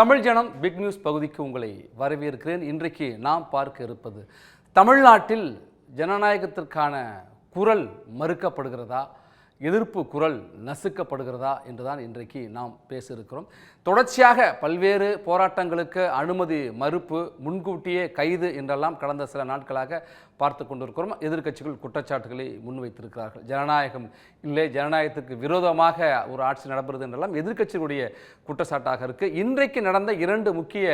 தமிழ் ஜனம் big news பகுதிக்கு உங்களை வரவேற்கிறேன். இன்றைக்கு நாம் பார்க்க இருப்பது தமிழ்நாட்டில் ஜனநாயகத்திற்கான குரல் மறுக்கப்படுகிறதா, எதிர்ப்பு குரல் நசுக்கப்படுகிறதா என்றுதான் இன்றைக்கு நாம் பேச இருக்கிறோம். தொடர்ச்சியாக பல்வேறு போராட்டங்களுக்கு அனுமதி மறுப்பு, முன்கூட்டியே கைது என்றெல்லாம் கடந்த சில நாட்களாக பார்த்து கொண்டிருக்கிறோம். எதிர்க்கட்சிகள் குற்றச்சாட்டுகளை முன்வைத்திருக்கிறார்கள். ஜனநாயகம் இல்லை, ஜனநாயகத்துக்கு விரோதமாக ஒரு ஆட்சி நடப்பது என்றெல்லாம் எதிர்க்கட்சிகளுடைய குற்றச்சாட்டாக இருக்கு. இன்றைக்கு நடந்த 2 முக்கிய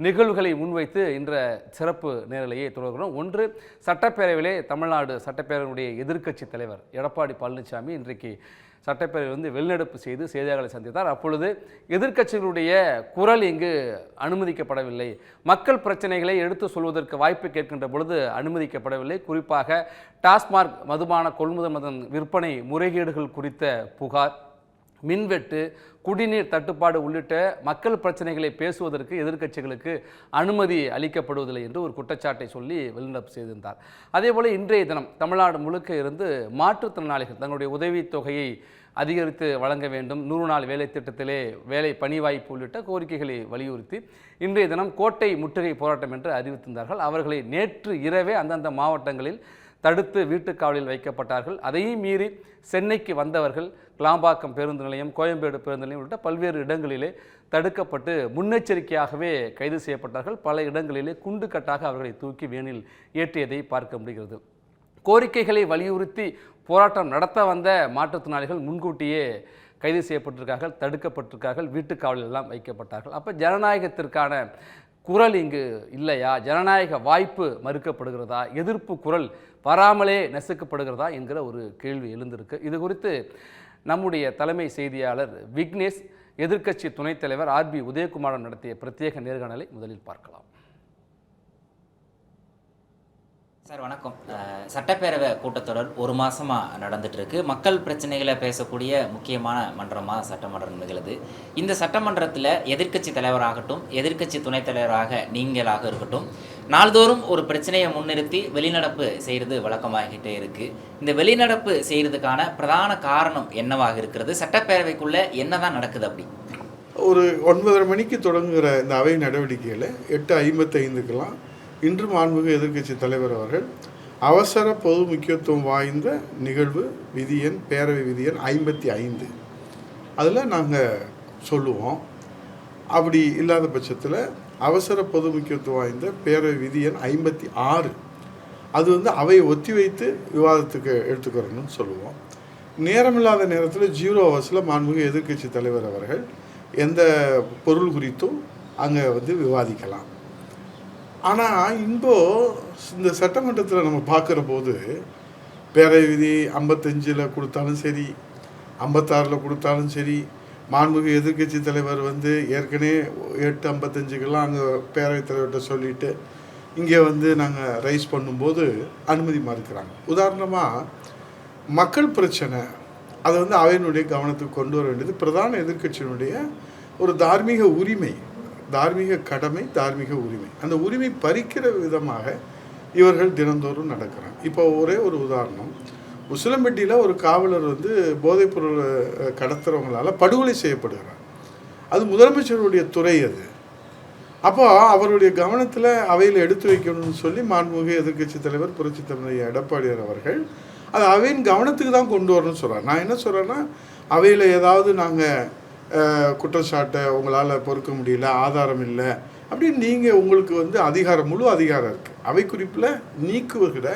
நிகழ்வுகளை முன்வைத்து இன்ற சிறப்பு நேரலையை தொடர்கிறோம். ஒன்று, சட்டப்பேரவையிலே தமிழ்நாடு சட்டப்பேரவையுடைய எதிர்க்கட்சி தலைவர் எடப்பாடி பழனிசாமி இன்றைக்கு சட்டப்பேரவையிலிருந்து வெளிநடப்பு செய்து செய்தியாளர்களை சந்தித்தார். அப்பொழுது எதிர்க்கட்சிகளுடைய குரல் இங்கு அனுமதிக்கப்படவில்லை, மக்கள் பிரச்சனைகளை எடுத்து சொல்வதற்கு வாய்ப்பு கேட்கின்ற பொழுது அனுமதிக்கப்படவில்லை. குறிப்பாக டாஸ்மாக் மதுபான கொள்முதல் மற்றும் விற்பனை முறைகேடுகள் குறித்த புகார், மின்வெட்டு, குடிநீர் தட்டுப்பாடு உள்ளிட்ட மக்கள் பிரச்சனைகளை பேசுவதற்கு எதிர்க்கட்சிகளுக்கு அனுமதி அளிக்கப்படுவதில்லை என்று ஒரு குற்றச்சாட்டை சொல்லி வெளிநடப்பு செய்திருந்தார். அதேபோல் இன்றைய தினம் தமிழ்நாடு முழுக்க இருந்து மாற்றுத்திறனாளிகள் தங்களுடைய உதவித்தொகையை அதிகரித்து வழங்க வேண்டும், 100 நாள் வேலை திட்டத்திலே வேலை பணி வாய்ப்பு உள்ளிட்ட கோரிக்கைகளை வலியுறுத்தி இன்றைய தினம் கோட்டை முற்றுகை போராட்டம் என்று அறிவித்திருந்தார்கள். அவர்களை நேற்று இரவே அந்தந்த மாவட்டங்களில் தடுத்து வீட்டுக்காவலில் வைக்கப்பட்டார்கள். அதையும் மீறி சென்னைக்கு வந்தவர்கள் கிளாம்பாக்கம் பேருந்து நிலையம், கோயம்பேடு பேருந்து நிலையம் உள்ளிட்ட பல்வேறு இடங்களிலே தடுக்கப்பட்டு முன்னெச்சரிக்கையாகவே கைது செய்யப்பட்டார்கள். பல இடங்களிலே குண்டு கட்டாக அவர்களை தூக்கி வேனில் ஏற்றியதை பார்க்க முடிகிறது. கோரிக்கைகளை வலியுறுத்தி போராட்டம் நடத்த வந்த மாற்றுத்திறனாளிகள் முன்கூட்டியே கைது செய்யப்பட்டிருக்கார்கள், தடுக்கப்பட்டிருக்கார்கள், வீட்டுக்காவலில் எல்லாம் வைக்கப்பட்டார்கள். அப்போ ஜனநாயகத்திற்கான குரல் இங்கு இல்லையா, ஜனநாயக வாய்ப்பு மறுக்கப்படுகிறதா, எதிர்ப்பு குரல் வராமலே நசுக்கப்படுகிறதா என்கிற ஒரு கேள்வி எழுந்திருக்கு. இது குறித்து நம்முடைய தலைமை செய்தியாளர் விக்னேஷ், எதிர்க்கட்சி துணைத் தலைவர் RB உதயகுமாரன் நடத்திய பிரத்யேக நேர்காணலை முதலில் பார்க்கலாம். சார் வணக்கம். சட்டப்பேரவை கூட்டத்தொடர் 1 மாதமாக நடந்துட்டு இருக்கு. மக்கள் பிரச்சனைகளை பேசக்கூடிய முக்கியமான மன்றமாக சட்டமன்றம் நிகழுது. இந்த சட்டமன்றத்தில் எதிர்க்கட்சி தலைவராகட்டும், எதிர்க்கட்சி துணைத் தலைவராக நீங்களாக இருக்கட்டும், நாள்தோறும் ஒரு பிரச்சனையை முன்னிறுத்தி வெளிநடப்பு செய்கிறது வழக்கமாகிட்டே இருக்குது. இந்த வெளிநடப்பு செய்கிறதுக்கான பிரதான காரணம் என்னவாக இருக்கிறது? சட்டப்பேரவைக்குள்ளே என்னதான் நடக்குது? அப்படி ஒரு 9:30 மணிக்கு தொடங்குகிற இந்த அவை நடவடிக்கையில் 8:55க்கெல்லாம் இன்று மாண்புமிகு எதிர்க்கட்சி தலைவர் அவர்கள் அவசர பொது முக்கியத்துவம் வாய்ந்த நிகழ்வு விதியன், பேரவை விதியன் 55 அதில் நாங்கள் சொல்லுவோம். அப்படி இல்லாத பட்சத்தில் அவசர பொது முக்கியத்துவம் வாய்ந்த பேரவை விதியன் 56 அது அவையை ஒத்தி வைத்து விவாதத்துக்கு எடுத்துக்கிறோன்னு சொல்லுவோம். நேரமில்லாத நேரத்தில் 0 ஹவர்ஸில் மாண்புமிகு எதிர்க்கட்சி தலைவர் அவர்கள் எந்த பொருள் குறித்தும் அங்கே விவாதிக்கலாம். ஆனால் இந்த சட்டமன்றத்தில் நம்ம பார்க்குற போது பேரவை விதி 55 கொடுத்தாலும் சரி, 56 கொடுத்தாலும் சரி, மாண்புமிகு எதிர்க்கட்சி தலைவர் ஏற்கனவே 8:55க்கெல்லாம் அங்கே பேரவைத் தலைவர்கிட்ட சொல்லிவிட்டு இங்கே நாங்கள் ரைஸ் பண்ணும்போது அனுமதி மறுக்கிறாங்க. உதாரணமாக மக்கள் பிரச்சனை அதை அவையினுடைய கவனத்துக்கு கொண்டு வர வேண்டியது பிரதான எதிர்க்கட்சியினுடைய ஒரு தார்மீக உரிமை, தார்மீக கடமை, தார்மீக உரிமை. அந்த உரிமை பறிக்கிற விதமாக இவர்கள் தினந்தோறும் நடக்கிறாங்க. இப்போ ஒரே ஒரு உதாரணம், உசிலம்பட்டியில் ஒரு காவலர் போதைப்பொருள் கடத்துறவங்களால் படுகொலை செய்யப்படுகிறார். அது முதலமைச்சருடைய துறை. அது அப்போ அவருடைய கவனத்தில் அவையில் எடுத்து வைக்கணும்னு சொல்லி மாண்புமிகு எதிர்க்கட்சி தலைவர் புரட்சித் தலைவர் எடப்பாடியார் அவர்கள் அது அவையின் கவனத்துக்கு தான் கொண்டு வரணும்னு சொல்கிறார். நான் என்ன சொல்கிறேன்னா, அவையில் ஏதாவது நாங்கள் குற்றச்சாட்டை உங்களால் பொறுக்க முடியல, ஆதாரம் இல்லை அப்படின்னு நீங்கள் உங்களுக்கு அதிகாரம், முழு அதிகாரம் இருக்குது. அவை குறிப்பில் நீக்குவகிற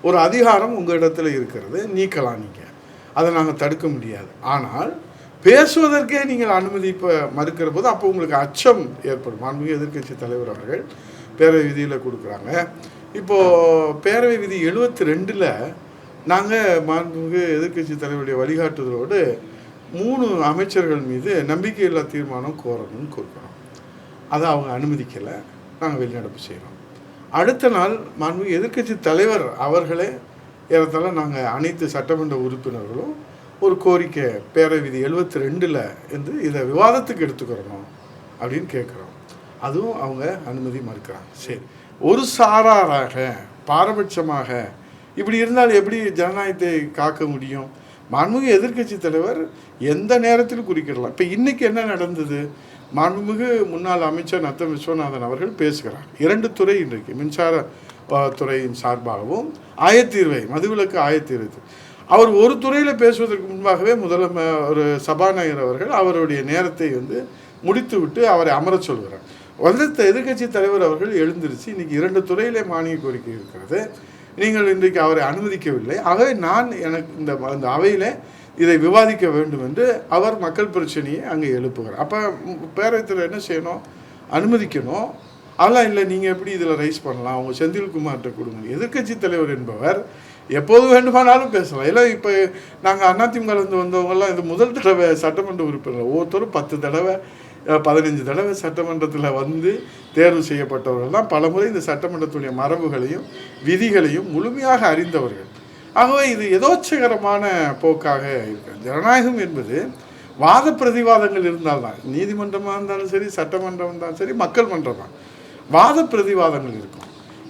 ஒரு அதிகாரம் உங்கள் இடத்துல இருக்கிறது. நீக்கலாம், நீங்கள் அதை நாங்கள் தடுக்க முடியாது. ஆனால் பேசுவதற்கே நீங்கள் அனுமதி இப்போ மறுக்கிற போது அப்போ உங்களுக்கு அச்சம் ஏற்படும். மாண்புமிகு எதிர்க்கட்சி தலைவர் அவர்கள் பேரவை விதியில் கொடுக்குறாங்க. இப்போது பேரவை விதி 72ல் நாங்கள் மாண்புமிகு எதிர்க்கட்சி தலைவருடைய வழிகாட்டுதலோடு 3 அமைச்சர்கள் மீது நம்பிக்கையில்லா தீர்மானம் கோரணும்னு கொடுக்குறோம். அதை அவங்க அனுமதிக்கலை, நாங்கள் வெளிநடப்பு செய்கிறோம். அடுத்த நாள் மாண்புமிகு எதிர்க்கட்சி தலைவர் அவர்களே ஏறத்தாழ நாங்கள் அனைத்து சட்டமன்ற உறுப்பினர்களும் ஒரு கோரிக்கை பேரவை விதி 72ல் இதை விவாதத்துக்கு எடுத்துக்கிறணும் அப்படின்னு கேட்குறோம். அதுவும் அவங்க அனுமதி மறுக்கிறாங்க. சரி, ஒரு சாராராக பாரபட்சமாக இப்படி இருந்தால் எப்படி ஜனநாயகத்தை காக்க முடியும்? மாண்புமிகு எதிர்க்கட்சி தலைவர் எந்த நேரத்திலும் குறிக்கிடலாம். இப்போ இன்றைக்கி என்ன நடந்தது? மாண்புமிகு முன்னாள் அமைச்சர் நத்தம் விஸ்வநாதன் அவர்கள் பேசுகிறார். 2 துறை இன்றைக்கு மின்சார துறையின் சார்பாகவும் ஆயத்தீர்வை மதுவிலக்கு ஆயத்தீர்வு அவர் ஒரு துறையில் பேசுவதற்கு முன்பாகவே ஒரு சபாநாயகர் அவர்கள் அவருடைய நேரத்தை முடித்துவிட்டு அவரை அமரச் சொல்கிறார். எதிர்க்கட்சி தலைவர் அவர்கள் எழுந்திருச்சு இன்னைக்கு 2 துறையிலே மானிய கோரிக்கை இருக்கிறது, நீங்கள் இன்றைக்கு அவரை அனுமதிக்கவில்லை, ஆகவே நான் எனக்கு இந்த அவையில் இதை விவாதிக்க வேண்டும் என்று அவர் மக்கள் பிரச்சனையை அங்கே எழுப்புகிறார். அப்போ பேரவைத்தில் என்ன செய்யணும்? அனுமதிக்கணும். அதெல்லாம் இல்லை, நீங்கள் எப்படி இதில் ரைஸ் பண்ணலாம், அவங்க செந்தில்குமார்கிட்ட கொடுங்க. எதிர்க்கட்சி தலைவர் என்பவர் எப்போது வேண்டுமானாலும் பேசலாம். இல்லை இப்போ நாங்கள் அதிமுகலேருந்து வந்தவங்கெல்லாம் இது முதல் தடவை சட்டமன்ற உறுப்பினர், ஒவ்வொருத்தரும் 10 தடவை 15 தடவை சட்டமன்றத்தில் தேர்வு செய்யப்பட்டவர்கள் தான் பல முறை இந்த சட்டமன்றத்துடைய மரபுகளையும் விதிகளையும் முழுமையாக அறிந்தவர்கள். ஆகவே இது எதோச்சகரமான போக்காக இருக்கு. ஜனநாயகம் என்பது வாத பிரதிவாதங்கள் இருந்தால்தான், நீதிமன்றமாக இருந்தாலும் சரி, சட்டமன்றம் இருந்தாலும் சரி, மக்கள் மன்றம் தான், வாத பிரதிவாதங்கள் இருக்கும்.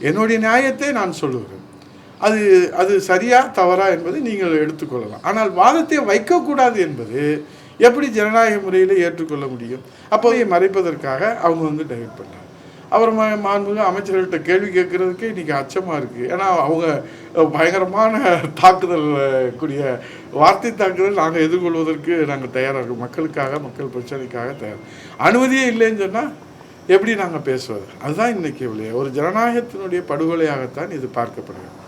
என்னுடைய நியாயத்தை நான் சொல்லுவேன், அது சரியா தவறா என்பதை நீங்கள் எடுத்துக்கொள்ளலாம். ஆனால் வாதத்தை வைக்கக்கூடாது என்பது எப்படி ஜனநாயக முறையில் ஏற்றுக்கொள்ள முடியும்? அப்போ மறைப்பதற்காக அவங்க டைவர்ட் பண்ணாங்க. அவர் மாண்புமிகு அமைச்சர்கள்ட்ட கேள்வி கேட்கறதுக்கே இன்றைக்கி அச்சமாக இருக்குது. ஏன்னா அவங்க பயங்கரமான தாக்குதல் கூடிய வார்த்தை தாக்குதல் நாங்கள் எதிர்கொள்வதற்கு நாங்கள் தயாராக இருக்கோம். மக்களுக்காக, மக்கள் பிரச்சனைக்காக தயார். அனுமதியே இல்லைன்னு சொன்னால் எப்படி நாங்கள் பேசுவது? அதுதான் இன்றைக்கி ஒரு ஜனநாயகத்தினுடைய படுகொலையாகத்தான் இது பார்க்கப்படுகிறது.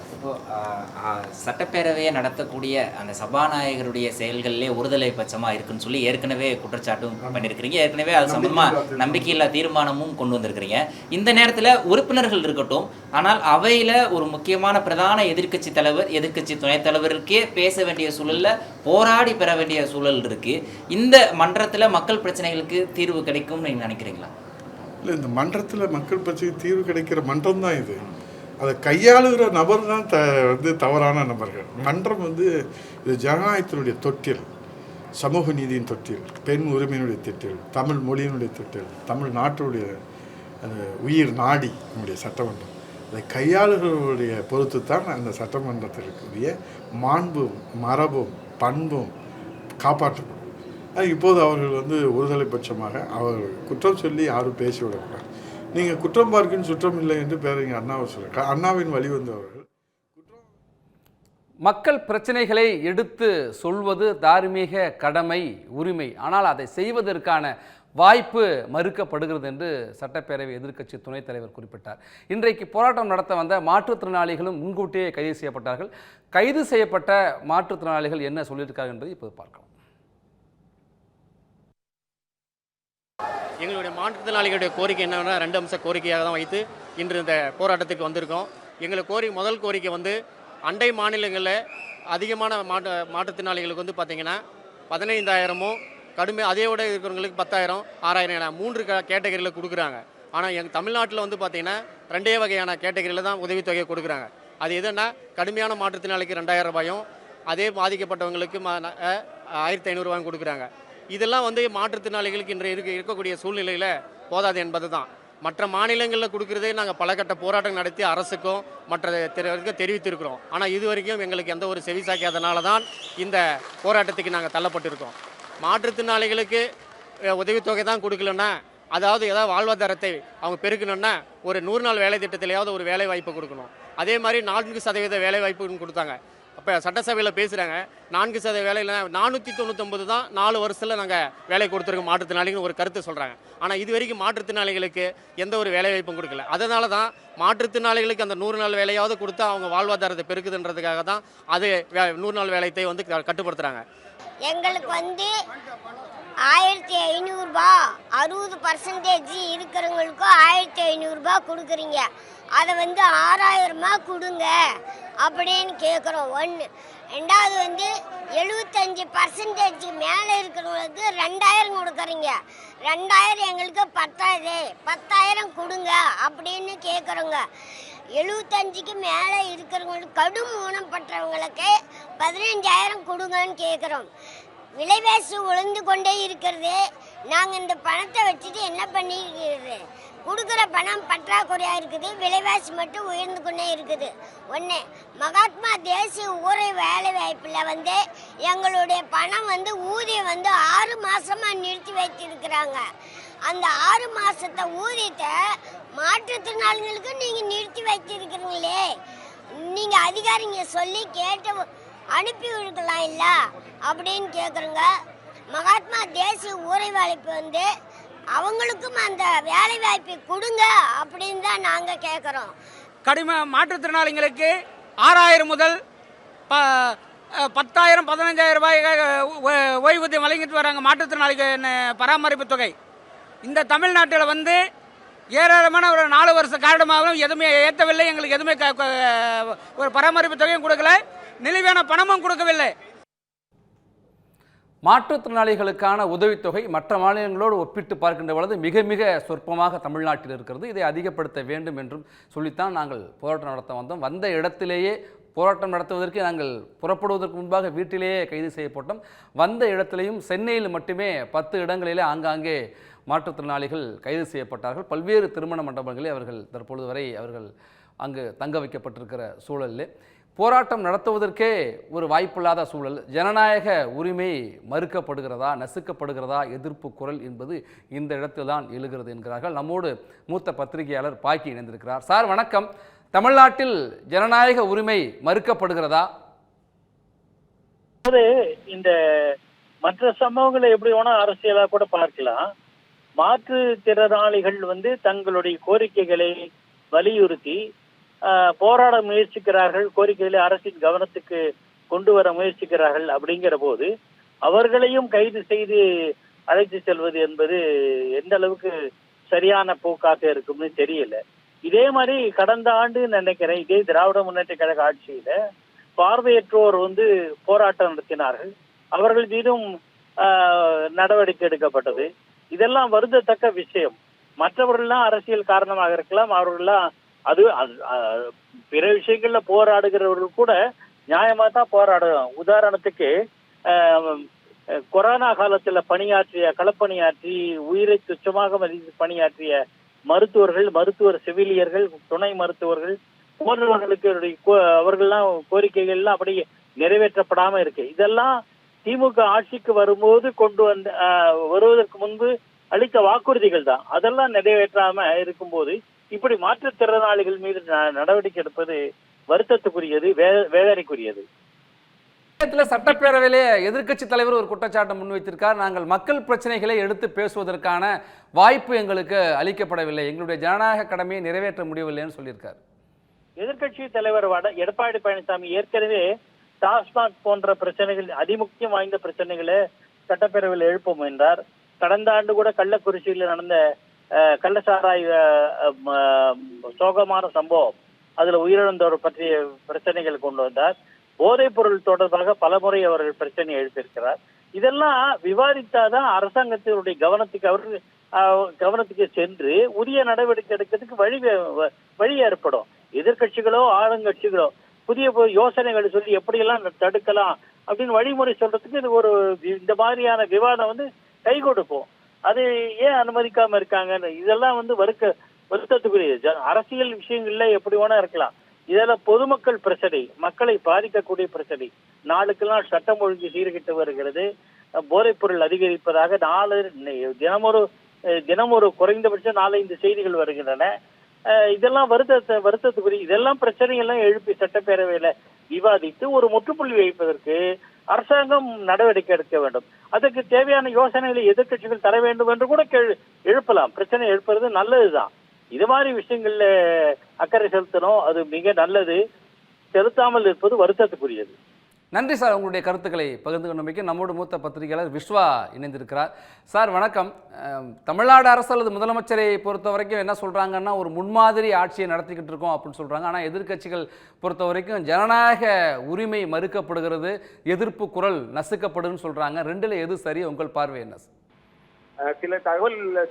சட்டப்பேரவையை நடத்தக்கூடிய அந்த சபாநாயகருடைய செயல்களிலே ஒருதலை பட்சமாக இருக்குன்னு சொல்லி ஏற்கனவே குற்றச்சாட்டும் பண்ணியிருக்கிறீங்க. ஏற்கனவே அது சம்பந்தமாக நம்பிக்கையில்லா தீர்மானமும் கொண்டு வந்திருக்கிறீங்க. இந்த நேரத்தில் உறுப்பினர்கள் இருக்கட்டும், ஆனால் அவையில் ஒரு முக்கியமான பிரதான எதிர்க்கட்சி தலைவர், எதிர்க்கட்சி துணைத் தலைவருக்கே பேச வேண்டிய சூழலில் போராடி பெற வேண்டிய சூழல் இருக்குது. இந்த மன்றத்தில் மக்கள் பிரச்சனைகளுக்கு தீர்வு கிடைக்கும்னு நீங்கள் நினைக்கிறீங்களா? இல்லை, இந்த மன்றத்தில் மக்கள் பிரச்சனைக்கு தீர்வு கிடைக்கிற மன்றம் தான் இது. அதை கையாளுகிற நபர் தான் தவறான நபர்கள். மன்றம் இது ஜனநாயகத்தினுடைய தொட்டில், சமூக நீதியின் தொட்டில், பெண் உரிமையினுடைய தொட்டில், தமிழ் மொழியினுடைய தொட்டில், தமிழ் நாட்டுடைய உயிர் நாடி நம்முடைய சட்டமன்றம். அதை கையாளுகிறவருடைய பொறுத்து தான் அந்த சட்டமன்றத்திற்குரிய மாண்பும் மரபும் பண்பும் காப்பாற்றப்படும். இப்போது அவர்கள் ஒருதலை பட்சமாக அவர் குற்றம் சொல்லி யாரும் பேசிவிடக்கூடாது. நீங்கள் குற்றம் பார்க்கின் சுற்றம் இல்லை என்று பேரறிஞர் அண்ணாவை சொல்கிறார். அண்ணாவின் வழி வந்தவர்கள் மக்கள் பிரச்சனைகளை எடுத்து சொல்வது தார்மீக கடமை, உரிமை. ஆனால் அதை செய்வதற்கான வாய்ப்பு மறுக்கப்படுகிறது என்று சட்டப்பேரவை எதிர்க்கட்சி துணைத் தலைவர் குறிப்பிட்டார். இன்றைக்கு போராட்டம் நடத்த வந்த மாற்றுத்திறனாளிகளும் முன்கூட்டியே கைது செய்யப்பட்டார்கள். கைது செய்யப்பட்ட மாற்றுத்திறனாளிகள் என்ன சொல்லியிருக்கார்கள் என்பதை இப்போது பார்க்கலாம். எங்களுடைய மாற்றுத்திறனாளிகளுடைய கோரிக்கை என்னன்னா 2 அம்ச கோரிக்கையாக தான் வைத்து இன்று இந்த போராட்டத்துக்கு வந்திருக்கோம். எங்களுக்கு முதல் கோரிக்கை அண்டை மாநிலங்களில் அதிகமான மாற்றுத்திறனாளிகளுக்கு பார்த்தீங்கன்னா 15,000 கடுமை, அதையோட இருக்கிறவங்களுக்கு 10,000, 6,000 என 3 கேட்டகரியில் கொடுக்குறாங்க. ஆனால் எங்கள் தமிழ்நாட்டில் பார்த்தீங்கன்னா 2 வகையான கேட்டகரியில் தான் உதவித்தொகையை கொடுக்குறாங்க. அது எதுன்னா கடுமையான மாற்றுத்திறனாளிக்கு 2,000 ரூபாயும், அதே பாதிக்கப்பட்டவங்களுக்கு 1,500 ரூபாயும் கொடுக்குறாங்க. இதெல்லாம் மாற்றுத்திறனாளிகளுக்கு இன்று இருக்கக்கூடிய சூழ்நிலையில் போதாது என்பது தான். மற்ற மாநிலங்களில் கொடுக்குறதே நாங்கள் பல கட்ட போராட்டம் நடத்தி அரசுக்கும் மற்ற தெரிவித்திருக்கிறோம். ஆனால் இது வரைக்கும் எங்களுக்கு எந்த ஒரு செவி சாய்க்காதனால தான் இந்த போராட்டத்துக்கு நாங்கள் தள்ளப்பட்டிருக்கோம். மாற்றுத்திறனாளிகளுக்கு உதவித்தொகை தான் கொடுக்கலன்னா, அதாவது ஏதாவது வாழ்வாதாரத்தை அவங்க பெருக்கணுன்னா ஒரு 100 நாள் வேலை திட்டத்திலேயாவது ஒரு வேலை வாய்ப்பு கொடுக்கணும். அதே மாதிரி 4% வேலை வாய்ப்புன்னு கொடுத்தாங்க. அப்போ சட்டசபையில் பேசுகிறாங்க 4% வேலையில் 499 தான் 4 வருஷத்தில் நாங்கள் வேலை கொடுத்துருக்கோம் மாற்றுத்திறனாளிகள் ஒரு கருத்து சொல்கிறாங்க. ஆனால் இது வரைக்கும் மாற்றுத்திறனாளிகளுக்கு எந்த ஒரு வேலை வாய்ப்பும் கொடுக்கல. அதனால தான் மாற்றுத்திறனாளிகளுக்கு அந்த 100 நாள் வேலையாவது கொடுத்தா அவங்க வாழ்வாதாரத்தை பெருக்குதுன்றதுக்காக தான் அது 100 நாள் வேலையை கட்டுப்படுத்துகிறாங்க. எங்களுக்கு 1,500 ரூபாய் 60% இருக்கிறவங்களுக்கும் 1,500 ரூபாய் கொடுக்குறீங்க. அதை 6,000 கொடுங்க அப்படின்னு கேட்குறோம். 1. 2வது 75% மேலே இருக்கிறவங்களுக்கு 2,000 கொடுக்குறீங்க. 2,000 எங்களுக்கு 10,000 கொடுங்க அப்படின்னு கேட்குறோங்க. 75க்கு மேலே இருக்கிறவங்களுக்கு கடும் ஊனப்பட்டவங்களுக்கு 15,000 கொடுங்கன்னு கேட்குறோம். விலைவாசி உயர்ந்து கொண்டே இருக்கிறது. நாங்கள் இந்த பணத்தை வச்சுட்டு என்ன பண்ணிக்கிறது? கொடுக்குற பணம் பற்றாக்குறையாக இருக்குது, விலைவாசி மட்டும் உயர்ந்து கொண்டே இருக்குது. 1. மகாத்மா தேசிய ஊரக வேலை வாய்ப்பில் எங்களுடைய பணம் ஊதியம் 6 மாதமாக நிறுத்தி வைத்திருக்கிறாங்க. அந்த 6 மாசத்தை ஊதியத்தை மாற்றுத்திறனாளிகளுக்கு நீங்க நிறுத்தி வச்சிருக்கிறீங்களே, நீங்க அதிகாரிங்க சொல்லி கேட்டு அனுப்பி விடுக்கலாம் இல்ல அப்படின்னு கேட்குறோங்க. மகாத்மா தேசிய ஊரை வாய்ப்பு வந்து அவங்களுக்கும் அந்த வேலை வாய்ப்பை கொடுங்க அப்படின்னு தான் நாங்கள் கேட்குறோம். கடிம மாற்றுத்திறனாளிகளுக்கு 6000 முதல் 10,000 15,000 ரூபாய் ஓய்வூதியம் வழங்கிட்டு வராங்க மாற்றுத்திறனாளிகள் பராமரிப்பு தொகை. இந்த தமிழ்நாட்டில் வந்து ஏராளமான ஒரு 4 வருஷ காரணமாகவும் எதுவுமே ஏற்றவில்லை. எங்களுக்கு எதுவுமே ஒரு பராமரிப்பு தொகையும் கொடுக்கல, நிலுவையான பணமும் கொடுக்கவில்லை. மாற்றுத்திறனாளிகளுக்கான உதவித்தொகை மற்ற மாநிலங்களோடு ஒப்பிட்டு பார்க்கின்ற பொழுது மிக மிக சொற்பமாக தமிழ்நாட்டில் இருக்கிறது. இதை அதிகப்படுத்த வேண்டும் என்றும் சொல்லித்தான் நாங்கள் போராட்டம் நடத்த வந்தோம். வந்த இடத்திலேயே போராட்டம் நடத்துவதற்கு நாங்கள் புறப்படுவதற்கு முன்பாக வீட்டிலேயே கைது செய்யப்பட்டோம். வந்த இடத்திலேயும் சென்னையில் மட்டுமே 10 இடங்களிலே ஆங்காங்கே மாற்றுத்திறனாளிகள் கைது செய்யப்பட்டார்கள். பல்வேறு திருமண மண்டபங்களில் அவர்கள் தற்பொழுது வரை அவர்கள் அங்கு தங்க வைக்கப்பட்டிருக்கிற சூழலில் போராட்டம் நடத்துவதற்கே ஒரு வாய்ப்பில்லாத சூழல். ஜனநாயக உரிமை மறுக்கப்படுகிறதா, நசுக்கப்படுகிறதா எதிர்ப்பு குரல் என்பது இந்த இடத்தில்தான் எழுகிறது என்கிறார்கள். நம்மோடு மூத்த பத்திரிகையாளர் பாக்கி இணைந்திருக்கிறார். சார் வணக்கம். தமிழ்நாட்டில் ஜனநாயக உரிமை மறுக்கப்படுகிறதா? இந்த மற்ற சம்பவங்களை எப்படி வேணா அரசியலா கூட பார்க்கலாம். மாற்றுத்திறனாளிகள் தங்களுடைய கோரிக்கைகளை வலியுறுத்தி போராட முயற்சிக்கிறார்கள், கோரிக்கைகளை அரசின் கவனத்துக்கு கொண்டு வர முயற்சிக்கிறார்கள். அப்படிங்கிற போது அவர்களையும் கைது செய்து அழைத்து செல்வது என்பது எந்த அளவுக்கு சரியான போக்காக இருக்கும்னு தெரியல. இதே மாதிரி கடந்த ஆண்டு நினைக்கிறேன், இதே திராவிட முன்னேற்ற கழக ஆட்சியில பார்வையற்றோர் போராட்டம் நடத்தினார்கள். அவர்கள் மீதும் நடவடிக்கை எடுக்கப்பட்டது. இதெல்லாம் வருந்தத்தக்க விஷயம். மற்றவர்கள்லாம் அரசியல் காரணமாக இருக்கலாம், அவர்கள்லாம் அது பிற விஷயங்கள்ல போராடுகிறவர்கள் கூட நியாயமா தான் போராடுறோம். உதாரணத்துக்கு கொரோனா காலத்துல களப்பணியாற்றி உயிரை துச்சமாக மதித்து பணியாற்றிய மருத்துவர்கள், மருத்துவர் செவிலியர்கள், துணை மருத்துவர்கள் போன்றவர்களுக்கு அவர்கள்லாம் கோரிக்கைகள்லாம் அப்படியே நிறைவேற்றப்படாம இருக்கு. இதெல்லாம் திமுக ஆட்சிக்கு வரும்போது வருவதற்கு முன்பு அளித்த வாக்குறுதிகள் தான். அதெல்லாம் நிறைவேற்றாம இருக்கும்போது இப்படி மாற்றுத்திறனாளிகள் மீது நடவடிக்கை எடுப்பது வருத்தத்துக்குரியது, வேதனைக்குரியது. சட்டப்பேரவையிலே எதிர்க்கட்சி தலைவர் ஒரு குற்றச்சாட்டை முன்வைத்திருக்கார். நாங்கள் மக்கள் பிரச்சனைகளை எடுத்து பேசுவதற்கான வாய்ப்பு எங்களுக்கு அளிக்கப்படவில்லை, எங்களுடைய ஜனநாயக கடமையை நிறைவேற்ற முடியவில்லைன்னு சொல்லியிருக்கார். எதிர்க்கட்சி தலைவர் எடப்பாடி பழனிசாமி ஏற்கனவே டாஸ்மாக் போன்ற பிரச்சனைகள், அதிமுக்கியம் வாய்ந்த பிரச்சனைகளை சட்டப்பேரவையில் எழுப்ப முயன்றார். கடந்த ஆண்டு கூட கள்ளக்குறிச்சியில் நடந்த கள்ளச்சாராய சோகமான சம்பவம், அதுல உயிரிழந்தவர் பற்றிய பிரச்சனைகள் கொண்டு வந்தார். போதைப் பொருள் தொடர்பாக பலமுறை அவர்கள் பிரச்சனை எழுப்பியிருக்கிறார். இதெல்லாம் விவாதித்தாதான் அரசாங்கத்தினுடைய கவனத்துக்கு சென்று உரிய நடவடிக்கை எடுக்கிறதுக்கு வழி ஏற்படும். எதிர்கட்சிகளோ ஆளுங்கட்சிகளோ புதிய யோசனைகளை சொல்லி எப்படியெல்லாம் தடுக்கலாம் அப்படின்னு வழிமுறை சொல்றதுக்கு இது இந்த மாதிரியான விவாதம் கை கொடுப்போம். அது ஏன் அனுமதிக்காம இருக்காங்க? இதெல்லாம் வருத்தத்துக்குரிய அரசியல் விஷயங்கள்ல எப்படி வேணா இருக்கலாம். இதெல்லாம் பொதுமக்கள் பிரச்சனை, மக்களை பாதிக்கக்கூடிய பிரச்சனை. நாளுக்கெல்லாம் சட்டம் ஒழுங்கு சீர்கிட்டு வருகிறது, போதைப் பொருள் அதிகரிப்பதாக தினம் ஒரு குறைந்தபட்சம் 4-5 செய்திகள் வருகின்றன. இதெல்லாம் வருத்தத்துக்குரிய. இதெல்லாம் பிரச்சனைகள்லாம் எழுப்பி சட்டப்பேரவையில விவாதித்து ஒரு முற்றுப்புள்ளி வைப்பதற்கு அரசாங்கம் நடவடிக்கை எடுக்க வேண்டும். அதற்கு தேவையான யோசனைகளை எதிர்கட்சிகள் தர வேண்டும் என்று கூட எழுப்பலாம். பிரச்சனை எழுப்புறது நல்லதுதான். இது மாதிரி விஷயங்கள்ல அக்கறை செலுத்தணும், அது மிக நல்லது. செலுத்தாமல் இருப்பது வருத்தத்துக்குரியது. நன்றி சார், உங்களுடைய கருத்துக்களை பகிர்ந்து கொண்டமைக்கு. நம்மோடு மூத்த பத்திரிகையாளர் விஸ்வா இணைந்திருக்கிறார். சார் வணக்கம். தமிழ்நாடு அரசு அல்லது முதலமைச்சரை பொறுத்த வரைக்கும் என்ன சொல்கிறாங்கன்னா, ஒரு முன்மாதிரி ஆட்சியை நடத்திக்கிட்டு இருக்கோம் அப்படின்னு சொல்கிறாங்க. ஆனால் எதிர்க்கட்சிகள் பொறுத்த வரைக்கும் ஜனநாயக உரிமை மறுக்கப்படுகிறது, எதிர்ப்பு குரல் நசுக்கப்படுதுன்னு சொல்கிறாங்க. ரெண்டில் எது சரி? உங்கள் பார்வை என்ன?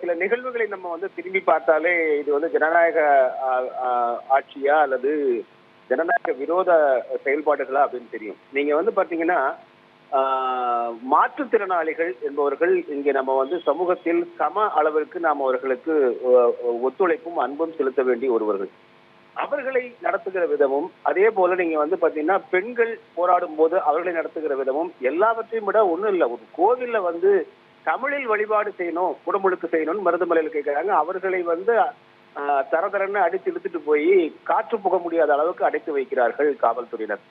சில நிகழ்வுகளை நம்ம திரும்பி பார்த்தாலே இது ஜனநாயக ஆட்சியா அல்லது ஜனநாயக விரோத செயல்பாடுகளா அப்படின்னு தெரியும். நீங்க பாத்தீங்கன்னா மாற்றுத்திறனாளிகள் என்பவர்கள் இங்கே நம்ம சமூகத்தில் சம அளவிற்கு நாம் அவர்களுக்கு ஒத்துழைப்பும் அன்பும் செலுத்த வேண்டிய ஒருவர்கள். அவர்களை நடத்துகிற விதமும், அதே போல நீங்க பாத்தீங்கன்னா பெண்கள் போராடும் போது அவர்களை நடத்துகிற விதமும் எல்லாவற்றையும் விட ஒண்ணும் இல்லை. ஒரு கோவில்ல தமிழில் வழிபாடு செய்யணும், குடமுழுக்கு செய்யணும்னு மருதமலையில் கேட்கிறாங்க. அவர்களை வந்து தரதரன்னு அடித்து இழுத்துட்டு போய் காற்று புக முடியாத அளவுக்கு அடைத்து வைக்கிறார்கள் காவல்துறையினர்.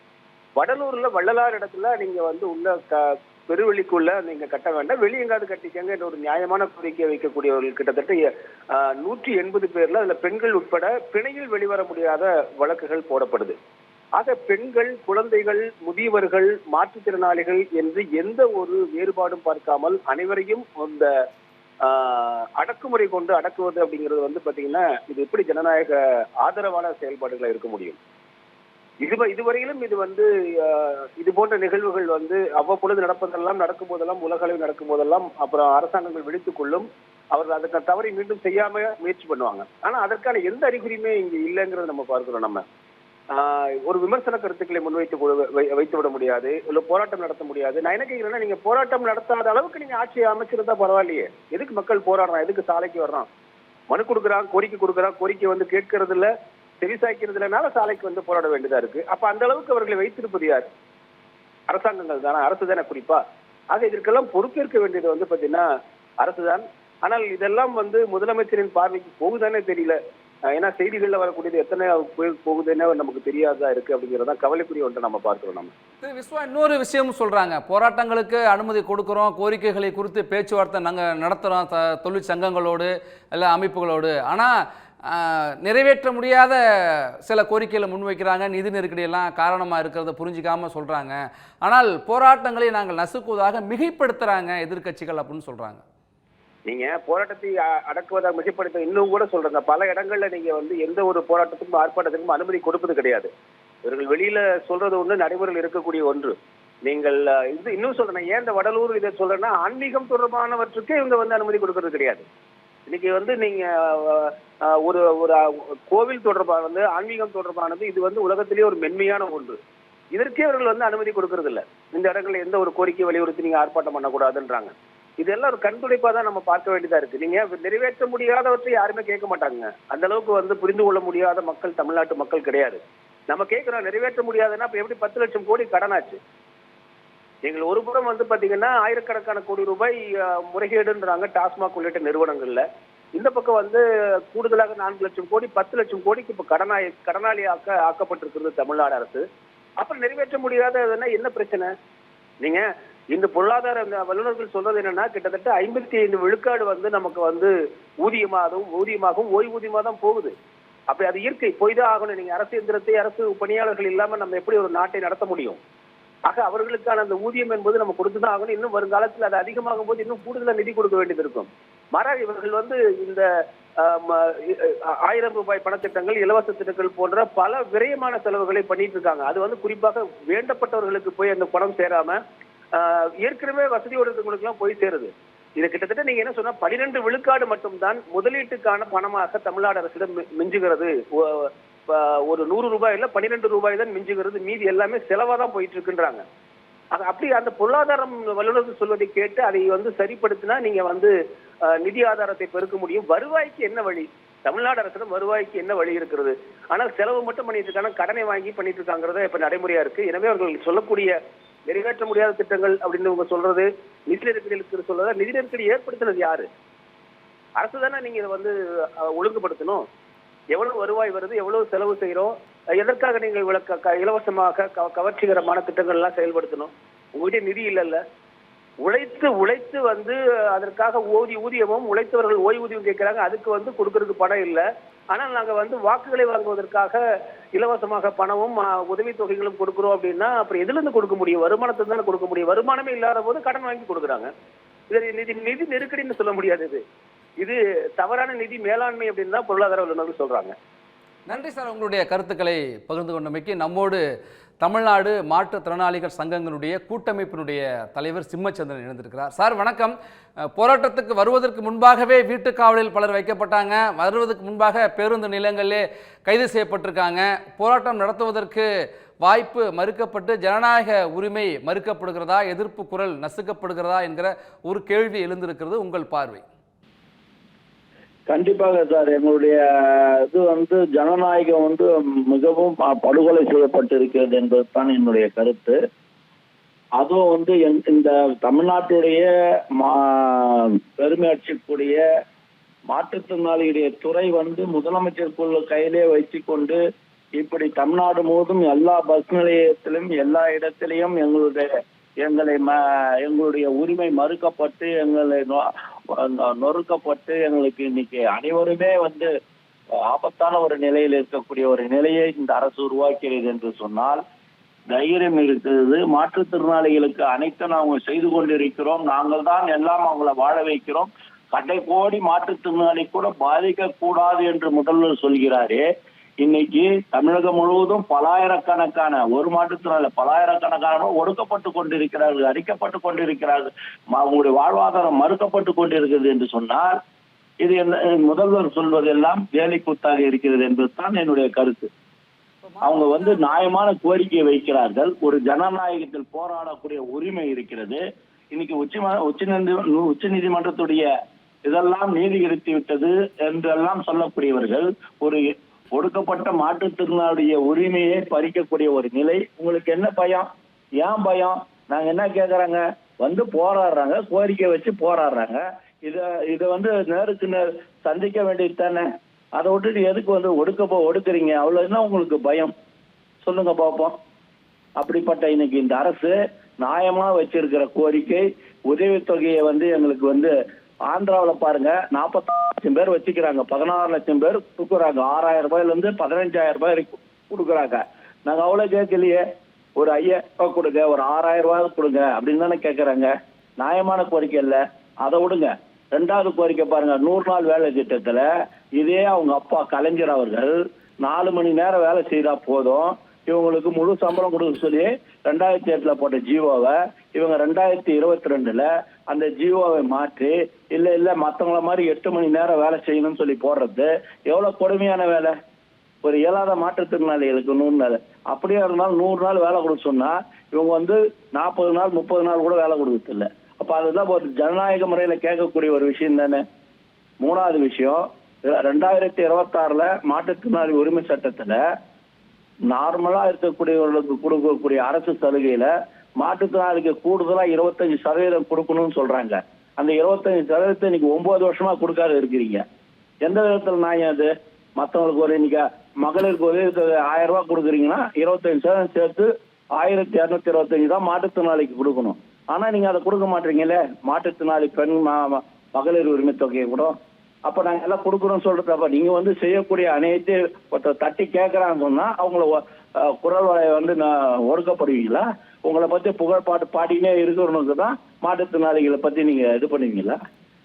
வடலூர்ல வள்ளலார் இடத்துல நீங்க வந்து உள்ள பெருவெளிக்குள்ள நீங்க கட்ட வேண்டாம், வெளியே எங்காவது கட்டிக்கங்க என்ற ஒரு நியாயமான கோரிக்கை வைக்கக்கூடியவர்கள் கிட்டத்தட்ட 180 பேர்ல அதுல பெண்கள் உட்பட பிணையில் வெளிவர முடியாத வழக்குகள் போடப்படுது. ஆக பெண்கள், குழந்தைகள், முதியவர்கள், மாற்றுத்திறனாளிகள் என்று எந்த ஒரு வேறுபாடும் பார்க்காமல் அனைவரையும் இந்த அடக்குமுறை கொண்டு அடக்குவது அப்படிங்கிறது வந்து பாத்தீங்கன்னா இது எப்படி ஜனநாயக ஆதரவான செயல்பாடுகளை இருக்க முடியும்? இதுவரையிலும் இது வந்து இது போன்ற நிகழ்வுகள் வந்து அவ்வப்பொழுது நடக்கும் போதெல்லாம் உலகளவில் நடக்கும் போதெல்லாம் அப்புறம் அரசாங்கங்கள் விழித்துக் கொள்ளும். அவர்கள் அதுக்கு தவறை மீண்டும் செய்யாம முயற்சி பண்ணுவாங்க. ஆனா அதற்கான எந்த அறிகுறியுமே இங்க இல்லைங்கிறத நம்ம பார்க்கிறோம். நம்ம ஒரு விமர்சன கருத்துக்களை வைத்து விட முடியாது, இல்ல போராட்டம் நடத்த முடியாது. நான் என்ன கேட்கிறேன்னா, நீங்க போராட்டம் நடத்தாத அளவுக்கு நீங்க ஆட்சியை அமைச்சிருந்தா பரவாயில்லையே. எதுக்கு மக்கள் போராடுறான், எதுக்கு சாலைக்கு வர்றான்? மனு கொடுக்குறான், கோரிக்கை வந்து கேட்கறது இல்ல, செவிசாய்க்கிறது இல்லைனால சாலைக்கு வந்து போராட வேண்டியதா இருக்கு. அப்ப அந்த அளவுக்கு அவர்களை வைத்திருப்பது யார்? அரசாங்கங்கள் தானே, அரசு தானே குறிப்பா. ஆக இதற்கெல்லாம் பொறுப்பேற்க வேண்டியது வந்து பாத்தீங்கன்னா அரசுதான். ஆனால் இதெல்லாம் வந்து முதலமைச்சரின் பார்வைக்கு போகுதானே தெரியல. ஏன்னா செய்திகள்ல வரக்கூடியது எத்தனை போகுதுன்னு நமக்கு தெரியாதா இருக்கு அப்படிங்கிறதா கவலைக்குரிய ஒன்றை நம்ம பார்க்கிறோம். நம்ம விஸ்வா இன்னொரு விஷயம் சொல்றாங்க, போராட்டங்களுக்கு அனுமதி கொடுக்குறோம், கோரிக்கைகளை குறித்து பேச்சுவார்த்தை நாங்கள் நடத்துகிறோம் தொழிற்சங்கங்களோடு இல்லை அமைப்புகளோடு. ஆனால் நிறைவேற்ற முடியாத சில கோரிக்கைகளை முன்வைக்கிறாங்க, நிதி நெருக்கடியெல்லாம் காரணமாக இருக்கிறத புரிஞ்சிக்காமல் சொல்கிறாங்க. ஆனால் போராட்டங்களை நாங்கள் நசுக்குவதாக மிகைப்படுத்துகிறாங்க எதிர்கட்சிகள் அப்படின்னு சொல்கிறாங்க. நீங்க போராட்டத்தை அடக்குவதாக மிகைப்படுத்த இன்னும் கூட சொல்றாங்க. பல இடங்கள்ல நீங்க வந்து எந்த ஒரு போராட்டத்துக்கும் ஆர்ப்பாட்டத்துக்கும் அனுமதி கொடுப்பது கிடையாது. இவர்கள் வெளியில சொல்றது ஒன்று, நடைமுறையில் இருக்கக்கூடிய ஒன்று. நீங்கள் இது இன்னும் சொல்றேன், ஏன் இந்த வடலூர் இதை சொல்றேன்னா, ஆன்மீகம் தொடர்பானவற்றுக்கு இவங்க வந்து அனுமதி கொடுக்கறது கிடையாது. இன்னைக்கு வந்து நீங்க ஒரு ஒரு கோவில் தொடர்பான வந்து ஆன்மீகம் தொடர்பானது இது வந்து உலகத்திலேயே ஒரு மென்மையான ஒன்று. இதற்கே அவர்கள் வந்து அனுமதி கொடுக்கறது இல்லை. இந்த இடங்கள்ல எந்த ஒரு கோரிக்கை வலியுறுத்தி நீங்க ஆர்ப்பாட்டம் பண்ணக்கூடாதுன்றாங்க. இதெல்லாம் ஒரு கண்துடைப்பா தான் நம்ம பார்க்க வேண்டியதா இருக்கு. நீங்க நிறைவேற்ற முடியாதவற்றை யாருமே கேட்க மாட்டாங்க. அந்த அளவுக்கு வந்து புரிந்து கொள்ள முடியாத மக்கள் தமிழ்நாட்டு மக்கள் கிடையாது. நம்ம கேட்கிறோம் நிறைவேற்ற முடியாதுன்னா இப்ப எப்படி 10 லட்சம் கோடி கடனாச்சு? எங்கள் ஒரு புறம் வந்து பாத்தீங்கன்னா ஆயிரக்கணக்கான கோடி ரூபாய் முறைகேடுன்றாங்க டாஸ்மாக் உள்ளிட்ட நிறுவனங்கள்ல. இந்த பக்கம் வந்து கூடுதலாக 4 லட்சம் கோடி 10 லட்சம் கோடிக்கு இப்ப கடனாளி ஆக்கப்பட்டிருக்கிறது தமிழ்நாடு அரசு. அப்புறம் நிறைவேற்ற முடியாததுன்னா என்ன பிரச்சனை? நீங்க இந்த பொருளாதார வல்லுநர்கள் சொல்றது என்னன்னா, கிட்டத்தட்ட 55 விழுக்காடு வந்து நமக்கு வந்து ஊதியமாகவும் ஓய்வூதியமா தான் போகுது. அப்ப அது இயற்கை, போய்தான் ஆகணும். நீங்க அரசு எந்திரத்தை, அரசு பணியாளர்கள் இல்லாம நம்ம எப்படி ஒரு நாட்டை நடத்த முடியும்? ஆக அவர்களுக்கான அந்த ஊதியம் என்பது நம்ம கொடுத்துதான் ஆகணும். இன்னும் வருங்காலத்தில் அது அதிகமாகும் போது இன்னும் கூடுதலா நிதி கொடுக்க வேண்டியது இருக்கும். மாறாக இவர்கள் வந்து இந்த 1000 ரூபாய் பணத்திட்டங்கள், இலவச திட்டங்கள் போன்ற பல விரயமான செலவுகளை பண்ணிட்டு இருக்காங்க. அது வந்து குறிப்பாக வேண்டப்பட்டவர்களுக்கு போய் அந்த பணம் சேராம ஏற்கனவே வசதியோடு இருக்கிறவங்களுக்குலாம் போய் சேருது. இது கிட்டத்தட்ட நீங்க என்ன சொன்னா 12 விழுக்காடு மட்டும்தான் முதலீட்டுக்கான பணமாக தமிழ்நாடு அரசிடம் மிஞ்சுகிறது. ஒரு 100 ரூபாயில 12 ரூபாய் தான் மிஞ்சுகிறது, மீதி எல்லாமே செலவா தான் போயிட்டு இருக்குன்றாங்க. அப்படி அந்த பொருளாதாரம் வல்லுநர்கள் சொல்வதை கேட்டு அதை வந்து சரிப்படுத்தினா நீங்க வந்து நிதி ஆதாரத்தை பெருக்க முடியும். வருவாய்க்கு என்ன வழி? தமிழ்நாடு அரசிடம் வருவாய்க்கு என்ன வழி இருக்கிறது? ஆனால் செலவு மட்டும் பண்ணிட்டு இருக்காங்க, கடனை வாங்கி பண்ணிட்டு இருக்காங்கிறத இப்ப நடைமுறையா இருக்கு. எனவே அவர்கள் சொல்லக்கூடிய நிறைவேற்ற முடியாத திட்டங்கள் அப்படின்னு இவங்க சொல்றது, நிதி நெருக்கடி சொல்றதா, நிதி நெருக்கடி ஏற்படுத்தினது யாரு? அரசு தானே. நீங்க இதை வந்து ஒழுங்குபடுத்தணும். எவ்வளவு வருவாய் வருது, எவ்வளவு செலவு செய்யறோம், எதற்காக நீங்கள் இலவசமாக கவர்ச்சிகரமான திட்டங்கள் எல்லாம் செயல்படுத்தணும்? உங்ககிட்ட நிதி இல்லைல்ல. உழைத்து வந்து அதற்காக ஊதியமும் உழைத்தவர்கள் ஓய்வூதியம் கேட்கிறாங்க, அதுக்கு வந்து கொடுக்கறதுக்கு பணம் இல்லை. ஆனால் நாங்க வந்து வாக்குகளை வாங்குவதற்காக இலவசமாக பணமும் உதவித்தொகைகளும் கொடுக்குறோம் அப்படின்னா அப்புறம் எதுல இருந்து கொடுக்க முடியும்? வருமானத்தை தானே கொடுக்க முடியும். வருமானமே இல்லாத போது கடன் வாங்கி கொடுக்குறாங்க. இது நிதி நெருக்கடின்னு சொல்ல முடியாது. இது தவறான நிதி மேலாண்மை அப்படின்னு தான் பொருளாதார வல்லுநர்கள் சொல்றாங்க. நன்றி சார், உங்களுடைய கருத்துக்களை பகிர்ந்து கொண்டமைக்கு. நம்மோடு தமிழ்நாடு மாற்றுத்திறனாளிகள் சங்கங்களுடைய கூட்டமைப்பினுடைய தலைவர் சிம்மச்சந்திரன் இணைந்திருக்கிறார். சார் வணக்கம். போராட்டத்துக்கு வருவதற்கு முன்பாகவே வீட்டு காவலில் பலர் வைக்கப்பட்டாங்க, வருவதற்கு முன்பாக பேருந்து நிலையங்களிலே கைது செய்யப்பட்டிருக்காங்க. போராட்டம் நடத்துவதற்கு வாய்ப்பு மறுக்கப்பட்டு ஜனநாயக உரிமை மறுக்கப்படுகிறதா, எதிர்ப்பு குரல் நசுக்கப்படுகிறதா என்கிற ஒரு கேள்வி எழுந்திருக்கிறது. உங்கள் பார்வை? கண்டிப்பாக சார், எங்களுடைய இது வந்து ஜனநாயகம் வந்து மிகவும் படுகொலை செய்யப்பட்டிருக்கிறது என்பது தான் என்னுடைய கருத்து. அதுவும் வந்து இந்த தமிழ்நாட்டுடைய பெருமையாற்றக்கூடிய மாற்றுத்திறனாளிகளுடைய துறை வந்து முதலமைச்சர் குழு கையிலே வைத்து கொண்டு இப்படி தமிழ்நாடு முழுவதும் எல்லா பஸ் நிலையத்திலும் எல்லா இடத்திலையும் எங்களுடைய உரிமை மறுக்கப்பட்டு எங்களை நொறுக்கப்பட்டு எங்களுக்கு இன்னைக்கு அனைவருமே வந்து ஆபத்தான ஒரு நிலையில் இருக்கக்கூடிய ஒரு நிலையை இந்த அரசு உருவாக்கிறது என்று சொன்னால் தைரியம் இருக்கிறது. மாற்றுத்திறனாளிகளுக்கு அனைத்தும் நாங்கள் செய்து கொண்டிருக்கிறோம், நாங்கள் தான் எல்லாம் அவங்களை வாழ வைக்கிறோம், கடை கோடி மாற்றுத்திறனாளி கூட பாதிக்க கூடாது என்று முதல்வர் சொல்கிறாரே. இன்னைக்கு தமிழகம் முழுவதும் பலாயிரக்கணக்கான ஒரு மாற்றுத்திறனாளி பலாயிரக்கணக்கான ஒடுக்கப்பட்டு கொண்டிருக்கிறார்கள், அடிக்கப்பட்டு கொண்டிருக்கிறார்கள், அவங்களுடைய வாழ்வாதாரம் மறுக்கப்பட்டு கொண்டிருக்கிறது என்று சொன்னால் இது முதல்வர் சொல்வதெல்லாம் வேலை கூத்தாக இருக்கிறது என்பதுதான் என்னுடைய கருத்து. அவங்க வந்து நியாயமான கோரிக்கையை வைக்கிறார்கள். ஒரு ஜனநாயகத்தில் போராடக்கூடிய உரிமை இருக்கிறது. இன்னைக்கு உச்ச நீதிமன்றத்துடைய இதெல்லாம் நீதி கிடைத்து விட்டது என்றெல்லாம் சொல்லக்கூடியவர்கள் ஒரு ஒடுக்கப்பட்ட மாற்றுத்திறனாளுடைய உரிமையை பறிக்கக்கூடிய ஒரு நிலை. உங்களுக்கு என்ன பயம்? ஏன் பயம்? நாங்க என்ன கேட்கறாங்க? வந்து போராடுறாங்க, கோரிக்கை வச்சு போராடுறாங்க. இதை வந்து நேருக்கு நேர் சந்திக்க வேண்டியது தானே. அதை விட்டுட்டு எதுக்கு வந்து ஒடுக்குறீங்க? அவ்வளவு என்ன உங்களுக்கு பயம்? சொல்லுங்க பார்ப்போம். அப்படிப்பட்ட இன்னைக்கு இந்த அரசு நியாயமா வச்சிருக்கிற கோரிக்கை உதவித்தொகையை வந்து எங்களுக்கு வந்து ஆந்திராவில் பாருங்க 40 லட்சம் பேர் வச்சுக்கிறாங்க, 16 லட்சம் பேர் கொடுக்குறாங்க, 6,000 ரூபாயில இருந்து 15,000 ரூபாய் வரைக்கும் கொடுக்குறாங்க. நாங்க அவ்வளவு கேட்கலையே. ஒரு 5,000 ரூபாய் கொடுங்க, ஒரு 6,000 ரூபாய் கொடுங்க அப்படின்னு தானே கேட்கறாங்க. நியாயமான கோரிக்கை இல்ல. அதை விடுங்க. 2வது கோரிக்கை பாருங்க, 100 நாள் வேலை திட்டத்துல இதே அவங்க அப்பா கலைஞர் அவர்கள் 4 மணி நேரம் வேலை செய்தா போதும், இவங்களுக்கு முழு சம்பளம் கொடுக்க சொல்லி 2008 போட்ட ஜியோவை இவங்க 2022 அந்த ஜியோவை மாற்றி இல்ல மத்தவங்கள மாதிரி 8 மணி நேரம் வேலை செய்யணும்னு சொல்லி போடுறது எவ்வளவு கொடுமையான வேலை. ஒரு இயலாத மாற்றுத்திறனாளிகளுக்கு 100 நாள், அப்படியே இருந்தாலும் 100 நாள் வேலை கொடுக்க சொன்னா இவங்க வந்து 40 நாள் 30 நாள் கூட வேலை கொடுக்கறது இல்லை. அப்ப அதுதான் ஒரு ஜனநாயக முறையில கேட்கக்கூடிய ஒரு விஷயம் தானே. 3வது விஷயம், 2026 மாற்றுத்திறனாளி உரிமை சட்டத்துல நார்மலா இருக்கக்கூடியவர்களுக்கு கொடுக்கக்கூடிய அரசு சலுகையில மாற்றுத்திறனாளிக்கு கூடுதலா 25% கொடுக்கணும்னு சொல்றாங்க. அந்த 25% இன்னைக்கு 9 வருஷமா கொடுக்காத இருக்கிறீங்க. எந்த விதத்துல நியாயம் அது? மற்றவங்களுக்கு ஒரு இன்னைக்கு மகளிருக்கு ஒரு 1000 ரூபாய் கொடுக்குறீங்கன்னா 25% சேர்த்து 1225 தான் மாற்றுத்திறனாளிக்கு கொடுக்கணும். ஆனா நீங்க அதை கொடுக்க மாட்டீங்களே, மாற்றுத்திறனாளி பெண் மகளிர் உரிமை தொகையை கூட. அப்ப நாங்க எல்லாம் கொடுக்குறோம்னு சொல்றது. அப்ப நீங்க வந்து செய்யக்கூடிய அனைத்து தட்டி கேட்கறான்னு சொன்னா அவங்கள குரல் வலையை வந்து ஒடுக்கப்படுவீங்களா? உங்களை பத்தி புகழ்பாட்டு பாடினே இருக்கிறவனுக்கு தான் மாற்றுத்திறனாளிகளை பத்தி நீங்க இது பண்ணுவீங்களா?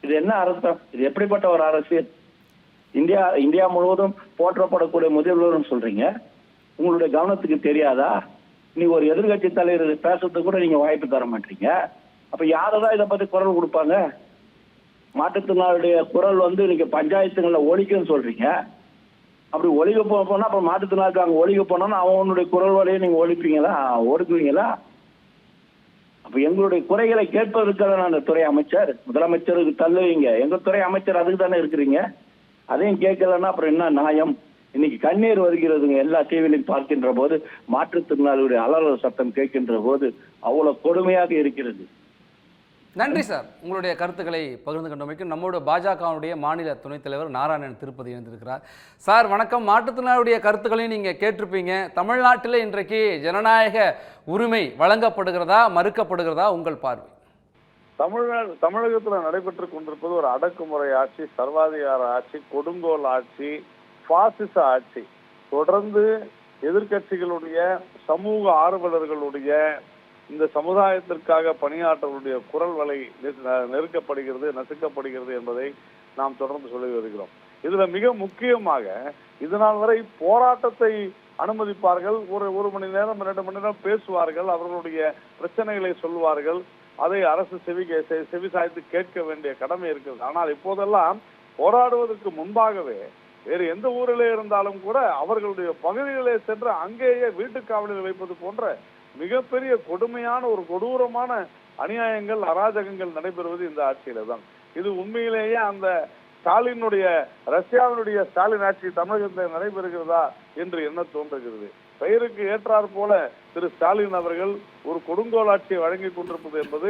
இது என்ன அரசு? இது எப்படிப்பட்ட ஒரு அரசியல்? இந்தியா முழுவதும் போற்றப்படக்கூடிய முதல்வர்னு சொல்றீங்க, உங்களுடைய கவனத்துக்கு தெரியாதா? நீங்க ஒரு எதிர்கட்சி தலைவர் பேசுறதுக்கு கூட நீங்க வாய்ப்பு தர மாட்டீங்க. அப்ப யாரதான் இதை பத்தி குரல் கொடுப்பாங்க? மாற்றுத்திறனாளுடைய குரல் வந்து இன்னைக்கு பஞ்சாயத்துங்களை ஒழிக்குன்னு சொல்றீங்க. அப்படி ஒழிக்க போனா அப்ப மாற்றுத்திறனாளுக்கு அங்க ஒழிக்க போனோம்னா அவனுடைய குரல் வலையை நீங்க ஒழிப்பீங்களா, ஒடுக்குவீங்களா? அப்ப எங்களுடைய குறைகளை கேட்பதற்காக அந்த துறை அமைச்சர் முதலமைச்சருக்கு தள்ளுவீங்க. எங்க துறை அமைச்சர் அதுக்கு தானே இருக்கிறீங்க. அதையும் கேட்கலன்னா அப்புறம் என்ன நியாயம்? இன்னைக்கு கண்ணீர் வருகிறதுங்க எல்லா டிவிலையும் பார்க்கின்ற போது. மாற்றுத்திறனாளியுடைய அலறல் சத்தம் கேட்கின்ற போது அவ்வளவு கொடுமையாக இருக்கிறது. நன்றி சார், உங்களுடைய கருத்துக்களை பகிர்ந்து கொண்டமைக்கு. நம்மோட பாஜகவுடைய மாநில துணைத் தலைவர் நாராயணன் திருப்பதி இணைந்திருக்கிறார். சார் வணக்கம். மாற்றுத்திறனாளியுடைய கருத்துக்களையும் நீங்கள் கேட்டிருப்பீங்க. தமிழ்நாட்டில் இன்றைக்கு ஜனநாயக உரிமை வழங்கப்படுகிறதா மறுக்கப்படுகிறதா உங்கள் பார்வை? தமிழகத்தில் நடைபெற்று கொண்டிருப்பது ஒரு அடக்குமுறை ஆட்சி, சர்வாதிகார ஆட்சி, கொடுங்கோல் ஆட்சி, பாசிச ஆட்சி. தொடர்ந்து எதிர்கட்சிகளுடைய சமூக ஆர்வலர்களுடைய இந்த சமுதாயத்திற்காக பணியாற்றக்கூடிய குரல் வலை நெருக்கப்படுகிறது, நசுக்கப்படுகிறது என்பதை நாம் தொடர்ந்து சொல்லி வருகிறோம். இதுல மிக முக்கியமாக இதனால் வரை போராட்டத்தை அனுமதிப்பார்கள். ஒரு மணி நேரம் 2 மணி நேரம் பேசுவார்கள், அவர்களுடைய பிரச்சனைகளை சொல்வார்கள். அதை அரசு செவி சாய்த்து கேட்க வேண்டிய கடமை இருக்கிறது. ஆனால் இப்போதெல்லாம் போராடுவதற்கு முன்பாகவே வேறு எந்த ஊரிலே இருந்தாலும் கூட அவர்களுடைய பகுதிகளே சென்று அங்கேயே வீட்டுக்காவலில் வைப்பது போன்ற மிகப்பெரிய கொடுமையான ஒரு கொடூரமான அநியாயங்கள், அராஜகங்கள் நடைபெறுவது இந்த ஆட்சியில தான். இது உண்மையிலேயே அந்த ரஷ்யாவினுடைய ஸ்டாலின் ஆட்சி தமிழகத்தில் நடைபெறுகிறதா என்று எண்ண தோன்றுகிறது. பெயருக்கு ஏற்றாற் போல திரு ஸ்டாலின் அவர்கள் ஒரு கொடுங்கோல் ஆட்சியை வழங்கி கொண்டிருப்பது என்பது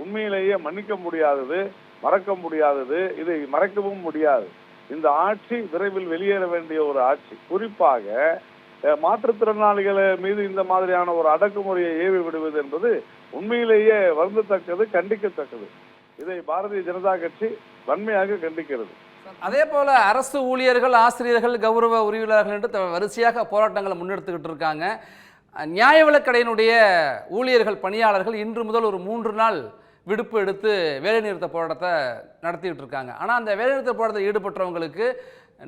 உண்மையிலேயே மன்னிக்க முடியாதது, மறக்க முடியாதது, இதை மறைக்கவும் முடியாது. இந்த ஆட்சி விரைவில் வெளியேற வேண்டிய ஒரு ஆட்சி. குறிப்பாக மாற்றுத்திறனாளிகள் மீது இந்த மாதிரியான ஒரு அடக்குமுறையை ஏவி விடுவது என்பது உண்மையிலேயே வருந்தத்தக்கது, கண்டிக்கத்தக்கது. இதை பாரதிய ஜனதா கட்சி வன்மையாக கண்டிக்கிறது. அதே போல அரசு ஊழியர்கள், ஆசிரியர்கள், கௌரவ உரிமையாளர்கள் என்று வரிசையாக போராட்டங்களை முன்னெடுத்துக்கிட்டு இருக்காங்க. நியாய விலைக்கடையினுடைய ஊழியர்கள், பணியாளர்கள் இன்று முதல் ஒரு 3 நாள் விடுப்பு எடுத்து வேலைநிறுத்த போராட்டத்தை நடத்திக்கிட்டு இருக்காங்க. ஆனால் அந்த வேலைநிறுத்த போராட்டத்தில் ஈடுபட்டவங்களுக்கு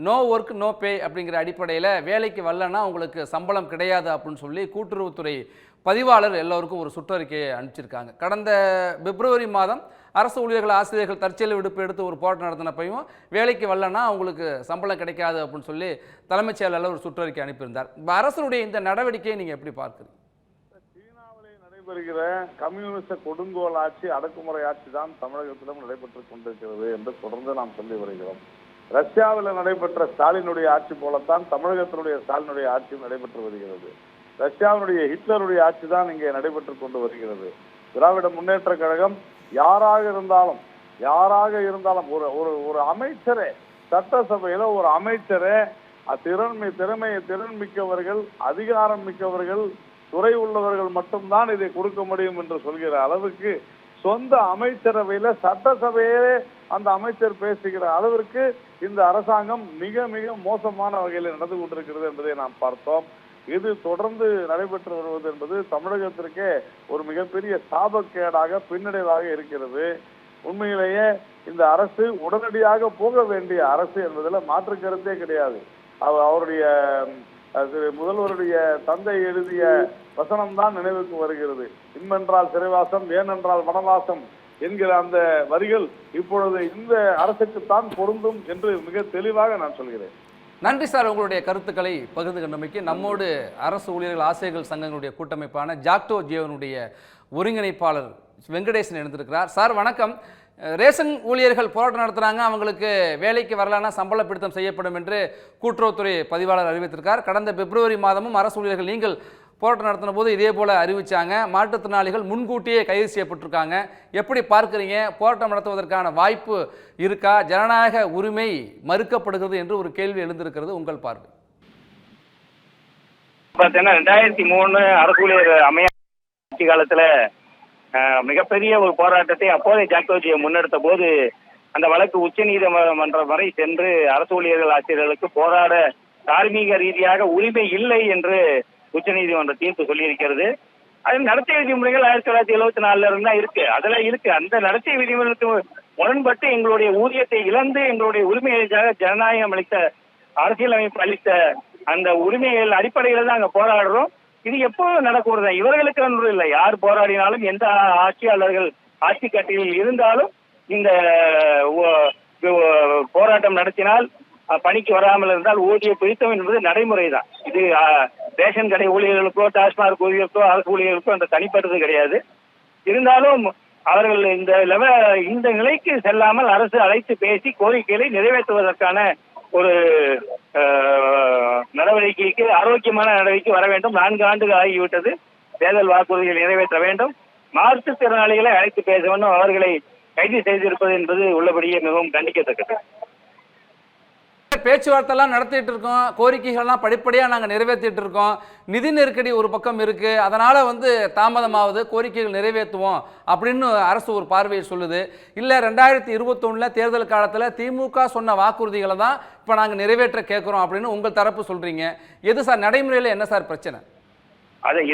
நோ ஒர்க் நோ பே அப்படிங்கிற அடிப்படையில் வேலைக்கு வரலன்னா உங்களுக்கு சம்பளம் கிடையாது அப்படின்னு சொல்லி கூட்டுறவுத்துறை பதிவாளர் எல்லோருக்கும் ஒரு சுற்றறிக்கையை அனுப்பிச்சிருக்காங்க. கடந்த பிப்ரவரி மாதம் அரசு ஊழியர்கள், ஆசிரியர்கள் தற்செயல் விடுப்பு எடுத்து ஒரு போராட்டம் நடத்தினப்பையும் வேலைக்கு வரலன்னா அவங்களுக்கு சம்பளம் கிடைக்காது அப்படின்னு சொல்லி தலைமைச் செயலாளர் ஒரு சுற்றறிக்கை அனுப்பியிருந்தார். இப்போ அரசுடைய இந்த நடவடிக்கையை நீங்கள் எப்படி பார்க்குறீங்க? சீனாவிலே நடைபெறுகிற கம்யூனிஸ்ட கொடுங்கோல் ஆட்சி, அடக்குமுறை ஆட்சி தான் தமிழகத்திலும் நடைபெற்றுக் கொண்டிருக்கிறது என்று தொடர்ந்து நாம் சொல்லி வருகிறோம். ரஷ்யாவில் நடைபெற்ற ஸ்டாலினுடைய ஆட்சி போலத்தான் தமிழகத்தினுடைய ஸ்டாலினுடைய ஆட்சியும் நடைபெற்று வருகிறது. ரஷ்யாவினுடைய ஹிட்லருடைய ஆட்சி தான் இங்கே நடைபெற்றுக் கொண்டு வருகிறது. திராவிட முன்னேற்ற கழகம் யாராக இருந்தாலும் ஒரு அமைச்சரே, சட்டசபையில ஒரு அமைச்சரே திறன் மிக்கவர்கள், அதிகாரம் மிக்கவர்கள், துறை உள்ளவர்கள் மட்டும்தான் இதை கொடுக்க முடியும் என்று சொல்கிற அளவுக்கு சொந்த அமைச்சரவையில சட்டசபையே அந்த அமைச்சர் பேசுகிற அளவிற்கு இந்த அரசாங்கம் மிக மிக மோசமான வகையில் நடந்து கொண்டிருக்கிறது என்பதை நாம் பார்த்தோம். இது தொடர்ந்து நடைபெற்று வருவது என்பது தமிழகத்திற்கே ஒரு மிகப்பெரிய சாபக்கேடாக, பின்னடைவாக இருக்கிறது. உண்மையிலேயே இந்த அரசு உடனடியாக போக வேண்டிய அரசு என்பதில் மாற்று கருத்தே கிடையாது. அவருடைய முதல்வருடைய தந்தை எழுதிய வசனம் தான் நினைவுக்கு வருகிறது. இம்மென்றால் சிறைவாசம், ஏனென்றால் வனவாசம் என்கிற அந்த வரிகள் இப்பொழுது இந்த அரசுக்குத்தான் பொருந்தும் என்று மிக தெளிவாக நான் சொல்கிறேன். நன்றி சார், உங்களுடைய கருத்துக்களை பகிர்ந்து கொண்டமைக்கு. நம்மோடு அரசு ஊழியர்கள், ஆசிரியர்கள் சங்கங்களுடைய கூட்டமைப்பான ஜாக்டோ ஜியோனுடைய ஒருங்கிணைப்பாளர் வெங்கடேசன் எழுந்திருக்கிறார். சார் வணக்கம். ரேஷன் ஊழியர்கள் போராட்டம் நடத்துகிறாங்க, அவங்களுக்கு வேலைக்கு வரலான்னா சம்பள பிடித்தம் செய்யப்படும் என்று கூட்டுறவுத்துறை பதிவாளர் அறிவித்திருக்கார். கடந்த பிப்ரவரி மாதமும் அரசு ஊழியர்கள் நீங்கள் போராட்டம் நடத்தின போது இதே போல் அறிவித்தாங்க. மாற்றுத்திறனாளிகள் முன்கூட்டியே கைது செய்யப்பட்டிருக்காங்க. எப்படி பார்க்குறீங்க? போராட்டம் நடத்துவதற்கான வாய்ப்பு இருக்கா? ஜனநாயக உரிமை மறுக்கப்படுகிறது என்று ஒரு கேள்வி எழுந்திருக்கிறது, உங்கள் பார்வை. பார்த்தீங்கன்னா 2003 அரசு ஊழியர் அமைச்ச காலத்தில் மிகப்பெரிய ஒரு போராட்டத்தை அப்போதைய ஜாக்டோஜியை முன்னெடுத்த போது அந்த வழக்கு உச்சநீதிமன்றம் வரை சென்று அரசு ஊழியர்கள், ஆசிரியர்களுக்கு போராட தார்மீக ரீதியாக உரிமை இல்லை என்று உச்சநீதிமன்ற தீர்ப்பு சொல்லியிருக்கிறது. அது நடத்தை விதிமுறைகள் 1974 இருந்து தான் இருக்கு. அதெல்லாம் இருக்கு. அந்த நடத்தை விதிமுறைகளுக்கு முரண்பட்டு எங்களுடைய ஊதியத்தை இழந்து எங்களுடைய உரிமைகளுக்காக ஜனநாயகம் அளித்த, அரசியலமைப்பு அளித்த அந்த உரிமைகள் அடிப்படையில் தான் அங்கே போராடுறோம். இது எப்போதும் நடக்கூடாது. இவர்களுக்கு ஒன்று இல்லை. யார் போராடினாலும், எந்த ஆட்சியாளர்கள் ஆட்சி கட்டிலில் இருந்தாலும் இந்த போராட்டம் நடத்தினால், பணிக்கு வராமல் இருந்தால் ஊதிய பிடித்தம் என்பது நடைமுறை தான். இது ரேஷன் கடை ஊழியர்களுக்கோ, டாஸ்மாக் ஊழியர்களுக்கோ, அரசு ஊழியர்களுக்கோ அந்த தனிப்பட்டது கிடையாது. இருந்தாலும் அவர்கள் இந்த நிலைக்கு செல்லாமல் அரசு அழைத்து பேசி கோரிக்கைகளை நிறைவேற்றுவதற்கான ஒரு நடவடிக்கைக்கு, ஆரோக்கியமான நடவடிக்கை வர வேண்டும். 4 ஆண்டுகள் ஆகிவிட்டது. தேர்தல் வாக்குறுதிகளை நிறைவேற்ற வேண்டும். மாற்றுத்திறனாளிகளை அழைத்து பேச வேண்டும். அவர்களை கைது செய்திருப்பது என்பது உள்ளபடியே மிகவும் கண்டிக்கத்தக்கது. பேச்சுவார்த்தைலாம் நடத்திட்டு இருக்கோம், கோரிக்கைகள்லாம் படிப்படியாக நாங்கள் நிறைவேற்றிட்டு இருக்கோம். நிதி நெருக்கடி ஒரு பக்கம் இருக்கு, அதனால தாமதமாவது, கோரிக்கைகள் நிறைவேற்றுவோம் அப்படின்னு அரசு ஒரு பார்வையை சொல்லுது. இல்லை 2021 தேர்தல் காலத்தில் திமுக சொன்ன வாக்குறுதிகளை தான் இப்போ நாங்கள் நிறைவேற்ற கேட்குறோம் அப்படின்னு உங்கள் தரப்பு சொல்றீங்க. எது சார் நடைமுறையில் என்ன சார் பிரச்சனை?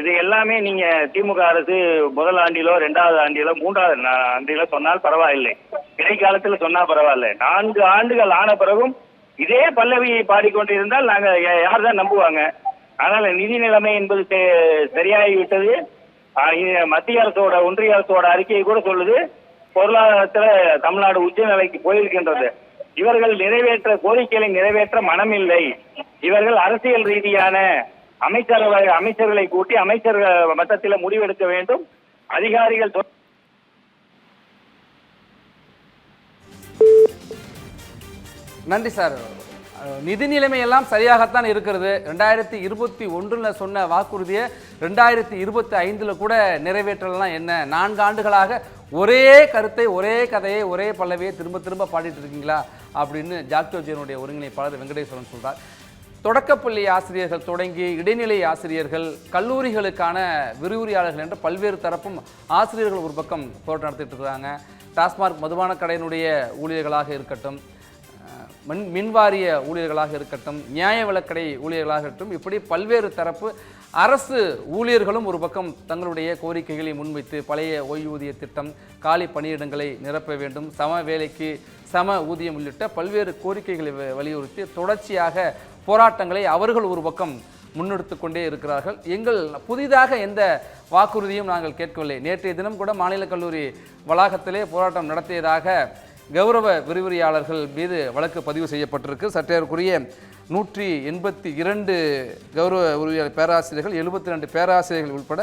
இது எல்லாமே நீங்க திமுக அரசு முதல் ஆண்டிலோ, 2வது ஆண்டிலோ, 3வது ஆண்டிலோ சொன்னால் பரவாயில்லை, இடைக்காலத்தில் சொன்னா பரவாயில்லை. 4 ஆண்டுகள் ஆன பிறகும் இதே பல்லவியை பாடிக்கொண்டிருந்தால் நாங்க யார் தான் நம்புவாங்க? ஆனால் நிதி நிலைமை என்பது சரியாகிவிட்டது. மத்திய அரசோட, ஒன்றிய அரசோட அறிக்கையை கூட சொல்லுது, பொருளாதாரத்துல தமிழ்நாடு உச்ச நிலைக்கு போயிருக்கின்றது. இவர்கள் கோரிக்கைகளை நிறைவேற்ற மனமில்லை. இவர்கள் அரசியல் ரீதியான அமைச்சர்களை கூட்டி அமைச்சர்கள் மட்டத்தில் முடிவெடுக்க வேண்டும். அதிகாரிகள் நன்றி சார். நிதி நிலைமை எல்லாம் சரியாகத்தான் இருக்கிறது. 2021 சொன்ன வாக்குறுதியை 2025 கூட நிறைவேற்றலாம். என்ன 4 ஆண்டுகளாக ஒரே கருத்தை, ஒரே கதையை, ஒரே பல்லவியை திரும்ப திரும்ப பாடிட்டு இருக்கீங்களா அப்படின்னு ஜாக்டோஜியனுடைய ஒருங்கிணைப்பாளர் வெங்கடேஸ்வரன் சொல்றார். தொடக்கப்பள்ளி ஆசிரியர்கள் தொடங்கி இடைநிலை ஆசிரியர்கள், கல்லூரிகளுக்கான விரிவுரையாளர்கள் என்ற பல்வேறு தரப்பும் ஆசிரியர்கள் ஒரு பக்கம் போராட்டம் நடத்திட்டு இருக்காங்க. டாஸ்மாக் மதுபான கடையினுடைய ஊழியர்களாக இருக்கட்டும், மின்வாரிய ஊழியர்களாக இருக்கட்டும், நியாய விலக்கடை ஊழியர்களாக இருக்கட்டும், இப்படி பல்வேறு தரப்பு அரசு ஊழியர்களும் ஒரு பக்கம் தங்களுடைய கோரிக்கைகளை முன்வைத்து பழைய ஓய்வூதிய திட்டம், காலி பணியிடங்களை நிரப்ப வேண்டும், சம வேலைக்கு சம ஊதியம் உள்ளிட்ட பல்வேறு கோரிக்கைகளை வலியுறுத்தி தொடர்ச்சியாக போராட்டங்களை அவர்கள் ஒரு பக்கம் முன்னெடுத்து கொண்டே இருக்கிறார்கள். எங்கள் புதிதாக எந்த வாக்குறுதியும் நாங்கள் கேட்கவில்லை. நேற்றைய தினம் கூட மாநில கல்லூரி வளாகத்திலே போராட்டம் நடத்தியதாக கௌரவ விரிவுரையாளர்கள் மீது வழக்கு பதிவு செய்யப்பட்டிருக்கு. சற்றேறக்குரிய 182 கௌரவ விரிவுரையாளர் பேராசிரியர்கள், 72 பேராசிரியர்கள் உட்பட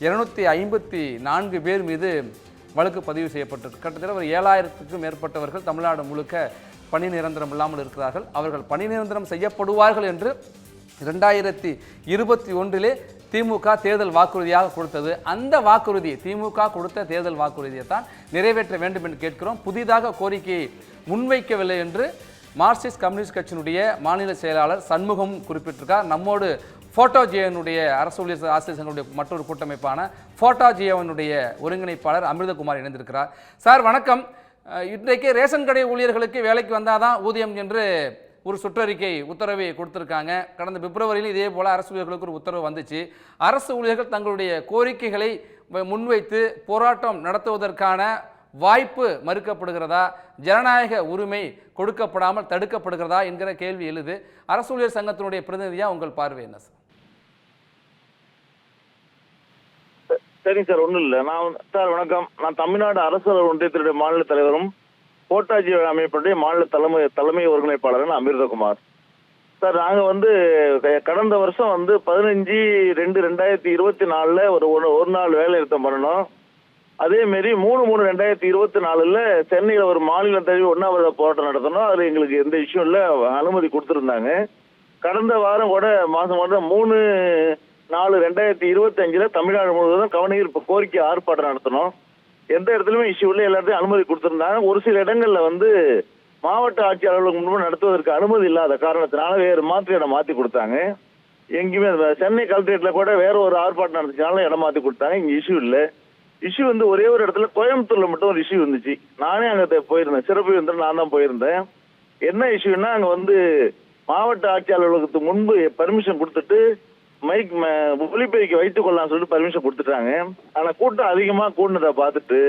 254 பேர் மீது வழக்கு பதிவு செய்யப்பட்டிருக்கு. கிட்டத்தட்ட ஒரு 7000க்கும் மேற்பட்டவர்கள் தமிழ்நாடு முழுக்க பணி நிரந்தரம் இல்லாமல் இருக்கிறார்கள். அவர்கள் பணி நிரந்தரம் செய்யப்படுவார்கள் என்று 2021 திமுக தேர்தல் வாக்குறுதியாக கொடுத்தது. அந்த வாக்குறுதி, திமுக கொடுத்த தேர்தல் வாக்குறுதியை தான் நிறைவேற்ற வேண்டும் என்று கேட்கிறோம். புதிதாக கோரிக்கையை முன்வைக்கவில்லை என்று மார்க்சிஸ்ட் கம்யூனிஸ்ட் கட்சியினுடைய மாநில செயலாளர் சண்முகம் குறிப்பிட்டிருக்கார். நம்மோடு ஃபோட்டோ ஜேவனுடைய அரசு ஊழியர் ஆசிரியர் சங்கங்களுடைய மற்றொரு கூட்டமைப்பான ஃபோட்டோ ஜேவனுடைய ஒருங்கிணைப்பாளர் அமிர்தகுமார் இணைந்திருக்கிறார். சார் வணக்கம். இன்றைக்கு ரேஷன் கடை ஊழியர்களுக்கு வேலைக்கு வந்தால் தான் ஊதியம் என்று ஒரு சுற்றறிக்கை உத்தரவை கொடுத்துருக்காங்க. கடந்த பிப்ரவரியில் இதே போல் அரசு ஊழியர்களுக்கு ஒரு உத்தரவு வந்துச்சு. அரசு ஊழியர்கள் தங்களுடைய கோரிக்கைகளை முன்வைத்து போராட்டம் நடத்துவதற்கான வாய்ப்பு மறுக்கப்படுகிறதா, ஜனநாயக உரிமை கொடுக்கப்படாமல் தடுக்கப்படுகிறதா என்கிற கேள்வி எழுது. அரசு ஊழியர் சங்கத்தினுடைய பிரதிநிதியாக உங்கள் பார்வை என்ன சார்? சரிங்க சார், ஒன்றும் இல்லை. சார் வணக்கம். நான் தமிழ்நாடு அரசு ஒன்றியத்தினுடைய மாநில தலைவரும் கோட்டாஜி அமைப்புடைய மாநில தலைமை ஒருங்கிணைப்பாளர் அமிர்தகுமார். சார், நாங்கள் கடந்த வருஷம் 15/2/2024 ஒரு நாள் வேலை நிறுத்தம் பண்ணணும். அதேமாரி 3/3/2024 சென்னையில் ஒரு மாநில தழுவி உண்ணாவிரத போராட்டம் நடத்தணும். அதில் எங்களுக்கு எந்த இஷ்யூ இல்லை, அனுமதி கொடுத்துருந்தாங்க. கடந்த வாரம் கூட மாதம் 3/4/2025 தமிழ்நாடு முழுவதும் கவனஈர்ப்பு கோரிக்கை ஆர்ப்பாட்டம் நடத்தணும். எந்த இடத்துலையுமே இஷ்யூ இல்லை, எல்லாத்தையும் அனுமதி கொடுத்துருந்தாங்க. ஒரு சில இடங்களில் மாவட்ட ஆட்சியர் அலுவலகம் முன்பு நடத்துவதற்கு அனுமதி இல்லாத காரணத்தினால வேறு மாற்று இடம் மாற்றி கொடுத்தாங்க. எங்கேயுமே சென்னை கலெக்டரேட்டில் கூட வேற ஒரு ஆர்ப்பாட்டம் நடந்துச்சுனாலும் இடம் மாற்றி கொடுத்தாங்க. இங்கே இஷ்யூ இல்லை. இஷ்யூ ஒரே ஒரு இடத்துல கோயம்புத்தூர்ல மட்டும் ஒரு இஷ்யூ இருந்துச்சு. நானே அங்கே போயிருந்தேன், சிறப்பு விருந்தினர் நான் தான் போயிருந்தேன். என்ன இஷ்யூன்னா, அங்கே மாவட்ட ஆட்சியர் அலுவலகத்துக்கு முன்பு பர்மிஷன் கொடுத்துட்டு மைக் ஒலிபெருக்கி வைத்துக் கொள்ளலாம்னு சொல்லிட்டு பர்மிஷன் கொடுத்துட்டாங்க. ஆனால் கூட்டம் அதிகமாக கூடுனதை பார்த்துட்டு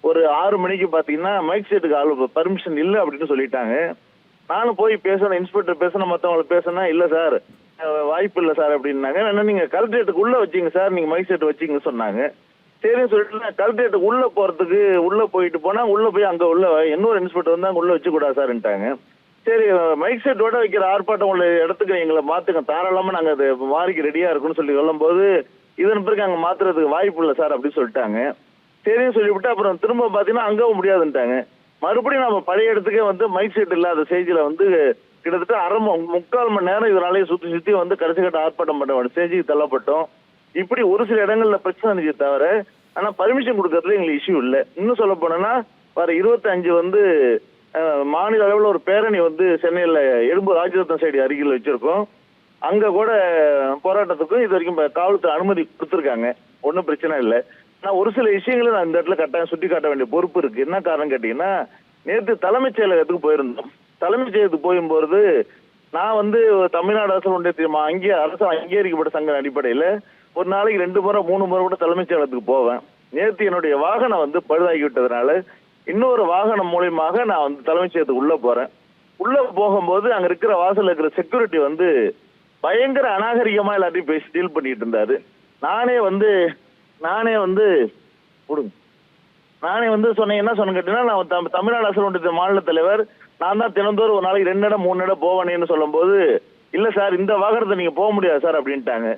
ஒரு 6 மணிக்கு பார்த்தீங்கன்னா மைக் செட்டுக்கு பர்மிஷன் இல்லை அப்படின்னு சொல்லிட்டாங்க. நானும் போய் பேசணும், இன்ஸ்பெக்டர் பேசணும், மற்றவங்களை பேசணும். இல்லை சார், வாய்ப்பு இல்லை சார் அப்படின்னாங்க. என்ன நீங்கள் கலெக்டரேட்டுக்கு உள்ளே வச்சிங்க சார், நீங்கள் மைக் செட் வச்சிங்கன்னு சொன்னாங்க. சரின்னு சொல்லிட்டு நான் கலெக்டரேட்டுக்கு உள்ளே போகிறதுக்கு உள்ளே போயிட்டு போனால் உள்ளே போய் அங்கே உள்ள இன்னொரு இன்ஸ்பெக்டர் வந்து அங்கே உள்ளே வச்சுக்கூடாது சார்ன்ட்டாங்க. சரி, மைக் செட்டோட வைக்கிற ஆர்ப்பாட்டம் உள்ள இடத்துக்கு எங்களை மாற்றுங்க, தாராளமாக நாங்கள் அது மாறிக்கு ரெடியாக இருக்குன்னு சொல்லி சொல்லும்போது இதன் பிறகு அங்கே மாற்றுறதுக்கு வாய்ப்பு இல்லை சார் அப்படின்னு சொல்லிட்டாங்க. சரின்னு சொல்லிவிட்டு அப்புறம் திரும்ப பார்த்தீங்கன்னா அங்கவும் முடியாதுன்ட்டாங்க. மறுபடியும் நம்ம பழைய இடத்துக்கே மைக் செட் இல்லாத ஸ்டேஜில் கிட்டத்தட்ட 3/4 மணி நேரம் இதனாலேயே சுற்றி கடைசி கட்ட ஆர்ப்பாட்டம் பண்ண ஸ்டேஜுக்கு தள்ளப்பட்டோம். இப்படி ஒரு சில இடங்களில் பிரச்சனை இருந்துச்சு தவிர, ஆனால் பர்மிஷன் கொடுக்கறதுல எங்களுக்கு இஷ்யூ இல்லை. இன்னும் சொல்ல போனோன்னா வர 25 மாநில அளவில் ஒரு பேரணி சென்னையில் எழும்பூர் ராஜரத்னம் சைடு அருகில் வச்சிருக்கோம். அங்கே கூட போராட்டத்துக்கும் இது வரைக்கும் காவல்துறை அனுமதி கொடுத்துருக்காங்க, ஒன்றும் பிரச்சனை இல்லை. ஆனால் ஒரு சில விஷயங்களை நான் இந்த இடத்துல கட்டாயம் சுட்டி காட்ட வேண்டிய பொறுப்பு இருக்கு. என்ன காரணம் கேட்டீங்கன்னா, நேற்று தலைமைச் செயலகத்துக்கு போயிருந்தோம். தலைமைச் செயலகத்துக்கு போகும்போது நான் தமிழ்நாடு அரசு ஒன்றிய அரசு அங்கீகரிக்கப்பட்ட சங்க அடிப்படையில் ஒரு நாளைக்கு 2 முறை 3 முறை கூட தலைமைச் செயலகத்துக்கு போவேன். நேற்று என்னுடைய வாகனம் பழுதாகி விட்டதுனால இன்னொரு வாகனம் மூலியமாக நான் தலைமைச் செயலகத்துக்கு உள்ள போறேன். உள்ள போகும்போது அங்க இருக்கிற வாசல்ல இருக்கிற செக்யூரிட்டி பயங்கர அநாகரிகமா எல்லாத்தையும் பேசி டீல் பண்ணிட்டு இருந்தாரு. நானே சொன்னேன், என்ன சொன்ன கேட்டீங்கன்னா, நான் தமிழ்நாடு அரசு ஒன்றிய மாநில தலைவர், நான் தான் தினந்தோறும் ஒரு நாளைக்கு 2 இடம் 3 இடம் போவேன்னு சொல்லும் போது, இல்ல சார் இந்த வாகனத்தை நீங்க போக முடியாது சார் அப்படின்ட்டாங்க.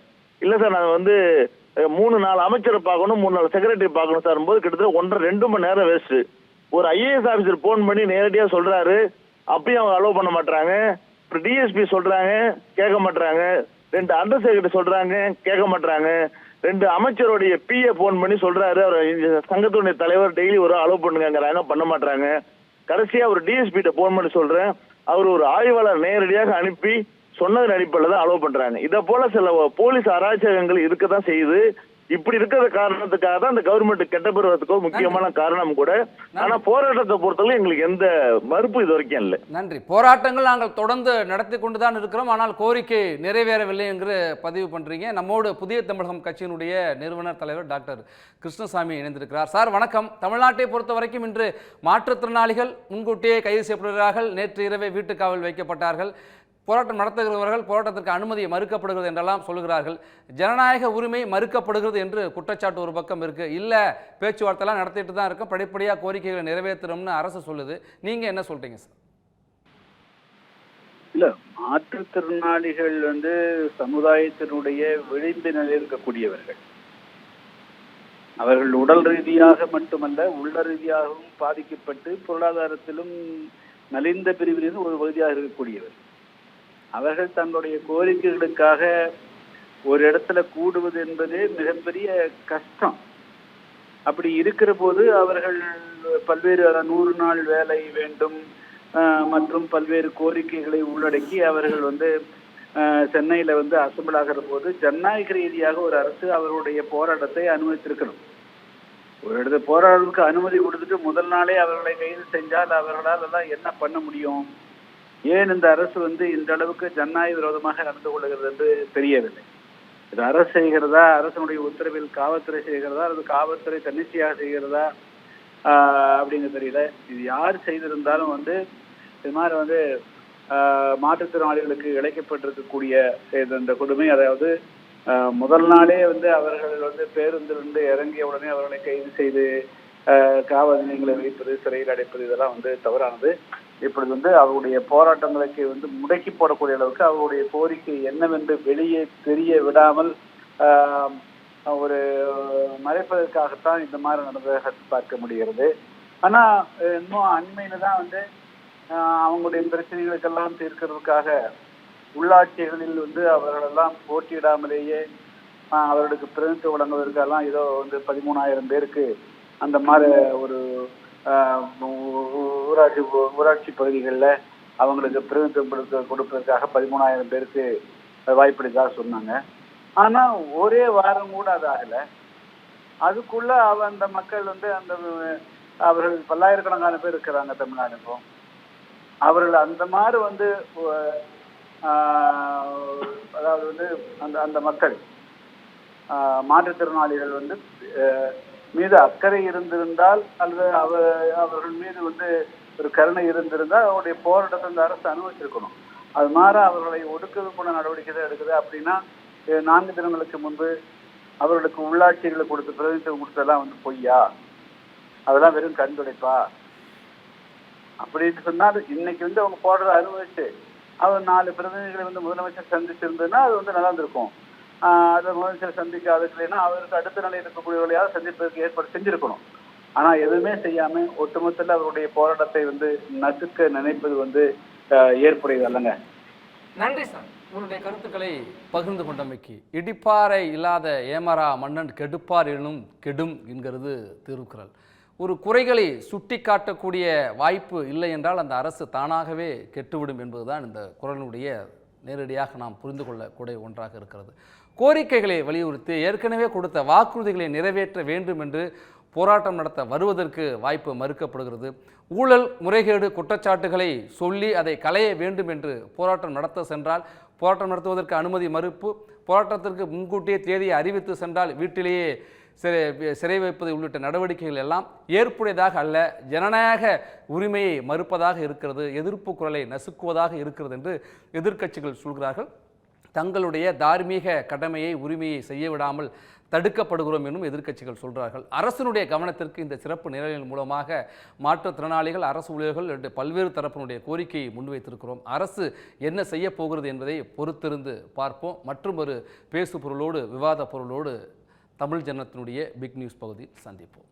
இல்ல சார், நான் 3-4 அமைச்சரை பார்க்கணும், 3-4 செக்ரட்டரி பார்க்கணும் சார் போது கிட்டத்தட்ட 1.5-2 மணி நேரம் வேஸ்ட். ஒரு IAS ஆபீசர் போன் பண்ணி நேரடியா சொல்றாரு, அப்பயும் அவங்க அலோவ் பண்ண மாட்டாங்க. ஒரு டிஎஸ்பி சொல்றாங்க கேட்க மாட்டாங்க, 2 அண்டர் செக்ரட்டரி சொல்றாங்க கேட்க மாட்டாங்க, 2 அமைச்சருடைய பிஏ போன் பண்ணி சொல்றாரு அவர் சங்கத்துடைய தலைவர் டெய்லி ஒரு அலோவ் பண்ணுங்கிறாங்க, பண்ண மாட்டாங்க. கடைசியா ஒரு டிஎஸ்பி கிட்ட போன் பண்ணி சொல்றேன், அவர் ஒரு ஆய்வாளர் நேரடியாக அனுப்பி சொன்னதன் அடிப்படையில் தான் அலோவ் பண்றாங்க. இதை போல சில போலீஸ் அராஜகங்கள் இருக்கதான் செய்யுது. இப்படி இருக்கிற காரணத்துக்காக தான் இந்த கவர்மெண்ட் கெட்ட பெறுவதற்கோ முக்கியமான காரணம் கூட. ஆனா போராட்டத்தை பொறுத்தவரை எங்களுக்கு எந்த மறுப்பு இது வரைக்கும் இல்லை. நன்றி. போராட்டங்கள் நாங்கள் தொடர்ந்து நடத்தி கொண்டு தான் இருக்கிறோம், ஆனால் கோரிக்கை நிறைவேறவில்லை என்று பதிவு பண்றீங்க. நம்மோடு புதிய தமிழகம் கட்சியினுடைய நிறுவனர் தலைவர் டாக்டர் கிருஷ்ணசாமி இணைந்திருக்கிறார். சார் வணக்கம். தமிழ்நாட்டை பொறுத்த வரைக்கும் இன்று மாற்றுத்திறனாளிகள் முன்கூட்டியே கைது செய்யப்படுகிறார்கள், நேற்று இரவே வீட்டுக்காவல் வைக்கப்பட்டார்கள், போராட்டம் நடத்துகிறவர்கள் போராட்டத்திற்கு அனுமதி மறுக்கப்படுகிறது என்றெல்லாம் சொல்கிறார்கள். ஜனநாயக உரிமை மறுக்கப்படுகிறது என்று குற்றச்சாட்டு ஒரு பக்கம் இருக்கு. இல்ல பேச்சுவார்த்தைலாம் நடத்திட்டு தான் இருக்கும், படிப்படியாக கோரிக்கைகளை நிறைவேற்றணும்னு அரசு சொல்லுது. நீங்க என்ன சொல்றீங்க சார்? இல்ல, மாற்றுத்திறனாளிகள் சமுதாயத்தினுடைய விளிம்பு நிலையில் இருக்கக்கூடியவர்கள். அவர்கள் உடல் ரீதியாக மட்டுமல்ல உள்ள ரீதியாகவும் பாதிக்கப்பட்டு பொருளாதாரத்திலும் நலிந்த பிரிவிலிருந்து ஒரு பகுதியாக இருக்கக்கூடியவர். அவர்கள் தங்களுடைய கோரிக்கைகளுக்காக ஒரு இடத்துல கூடுவது என்பது மிகப்பெரிய கஷ்டம். அப்படி இருக்கிற போது அவர்கள் பல்வேறு 100 நாள் வேலை வேண்டும் மற்றும் பல்வேறு கோரிக்கைகளை உள்ளடக்கி அவர்கள் சென்னையில அசம்பிள் ஆகிற போது ஜனநாயக ரீதியாக ஒரு அரசு அவர்களுடைய போராட்டத்தை அனுமதித்திருக்கணும். ஒரு இடத்துல போராட்டத்துக்கு அனுமதி கொடுத்துட்டு முதல் நாளே அவர்களை கைது செஞ்சால் அவர்களால் எல்லாம் என்ன பண்ண முடியும்? ஏன் இந்த அரசு இந்த அளவுக்கு ஜனநாயக விரோதமாக நடந்து கொள்கிறது என்று தெரியவில்லை. இது அரசு செய்கிறதா, அரசனுடைய உத்தரவில் காவல்துறை செய்கிறதா, அல்லது காவல்துறை தன்னிச்சையாக செய்கிறதா அப்படிங்க தெரியல. இது யார் செய்திருந்தாலும் இது மாதிரி மாற்றுத்திறனாளிகளுக்கு இழைக்கப்பட்டிருக்கக்கூடிய இந்த கொடுமை, அதாவது முதல் நாளே அவர்கள் பேருந்திலிருந்து இறங்கிய உடனே அவர்களை கைது செய்து காவல் நிலையங்களை வைப்பது, சிறையில் அடைப்பது, இதெல்லாம் தவறானது. இப்பொழுது அவருடைய போராட்டங்களுக்கு முடக்கி போடக்கூடிய அளவுக்கு அவருடைய கோரிக்கை என்னவென்று வெளியே தெரிய விடாமல் ஒரு மறைப்பதற்காகத்தான் இந்த மாதிரி நடந்ததாக பார்க்க முடிகிறது. ஆனா இன்னும் அண்மையில தான் அவங்களுடைய பிரச்சனைகளுக்கெல்லாம் தீர்க்கிறதுக்காக உள்ளாட்சிகளில் அவர்களெல்லாம் போட்டியிடாமலேயே அவர்களுக்கு பிரதிநிதித்துவம் வழங்குவதற்கெல்லாம் ஏதோ 13,000 பேருக்கு அந்த மாதிரி ஒரு ஊராட்சி பகுதிகளில் அவங்களுக்கு பிரதிநிதித்துவம் கொடுப்பதற்காக 13,000 பேருக்கு வாய்ப்பளித்ததாக சொன்னாங்க. ஆனா ஒரே வாரம் கூட அது ஆகலை. அதுக்குள்ள அந்த மக்கள் அவர்கள் பல்லாயிரக்கணக்கான பேர் இருக்கிறாங்க தமிழ்நாடுக்கும். அவர்கள் அந்த மாதிரி அதாவது அந்த மக்கள் மாற்றுத்திறனாளிகள் மீது அக்கறை இருந்திருந்தால் அல்லது அவர்கள் மீது ஒரு கருணை இருந்திருந்தால் அவருடைய போராட்டத்தை அந்த அரசு அனுமதிச்சிருக்கணும். அது மாதிரி அவர்களை ஒடுக்குவது போன நடவடிக்கை எடுக்குது. அப்படின்னா 4 தினங்களுக்கு முன்பு அவர்களுக்கு உள்ளாட்சிகளை கொடுத்து பிரதிநிதித்துவம் கொடுத்ததெல்லாம் பொய்யா? அதெல்லாம் வெறும் கண் துடைப்பா? அப்படின்னு சொன்னால் இன்னைக்கு அவங்க போடுறத அனுமதிச்சு அவர் 4 பிரதிநிதிகளை முதலமைச்சர் சந்திச்சிருந்ததுன்னா அது நல்லா இருந்திருக்கும். அதை முதலமைச்சர் சந்திக்காதுன்னா அவருக்கு அடுத்த நிலையில் இருக்கக்கூடியவர்களையாவது சந்திப்பதற்கு ஏற்பாடு செஞ்சிருக்கணும். ஆனா எதுவுமே செய்யாம ஒட்டுமொத்தத்தில் அவருடைய போராட்டத்தை நசுக்க நினைப்பது ஏற்புடையது அல்லங்க. நன்றி சார், உங்களுடைய கருத்துக்களை பகிர்ந்து கொண்டமைக்கு. இடிப்பாறை இல்லாத ஏமரா மன்னன் கெடுப்பார் எனும் கெடும் என்கிறது திருக்குறள். ஒரு குறைகளை சுட்டி காட்டக்கூடிய வாய்ப்பு இல்லை என்றால் அந்த அரசு தானாகவே கெட்டுவிடும் என்பதுதான் இந்த குறளினுடைய நேரடியாக நாம் புரிந்து கொள்ளக்கூடிய ஒன்றாக இருக்கிறது. கோரிக்கைகளை வலியுறுத்தி ஏற்கனவே கொடுத்த வாக்குறுதிகளை நிறைவேற்ற வேண்டும் என்று போராட்டம் நடத்த வருவதற்கு வாய்ப்பு மறுக்கப்படுகிறது. ஊழல் முறைகேடு குற்றச்சாட்டுகளை சொல்லி அதை களைய வேண்டும் என்று போராட்டம் நடத்த சென்றால் போராட்டம் நடத்துவதற்கு அனுமதி மறுப்பு, போராட்டத்திற்கு முன்கூட்டியே தேதியை அறிவித்து சென்றால் வீட்டிலேயே சிறை வைப்பது உள்ளிட்ட நடவடிக்கைகள் எல்லாம் ஏற்புடையதாக அல்ல, ஜனநாயக உரிமையை மறுப்பதாக இருக்கிறது, எதிர்ப்பு குரலை நசுக்குவதாக இருக்கிறது என்று எதிர்க்கட்சிகள் சொல்கிறார்கள். தங்களுடைய தார்மீக கடமையை உரிமையை செய்ய விடாமல் தடுக்கப்படுகிறோம் என்னும் எதிர்க்கட்சிகள் சொல்கிறார்கள். அரசினுடைய கவனத்திற்கு இந்த சிறப்பு நிலையின் மூலமாக மாற்றுத்திறனாளிகள், அரசு ஊழியர்கள் என்று பல்வேறு தரப்பினுடைய கோரிக்கையை முன்வைத்திருக்கிறோம். அரசு என்ன செய்ய போகிறது என்பதை பொறுத்திருந்து பார்ப்போம். மற்றும் ஒரு பேசு பொருளோடு விவாத பொருளோடு தமிழ் ஜனத்தினுடைய பிக் நியூஸ் பகுதியில் சந்திப்போம்.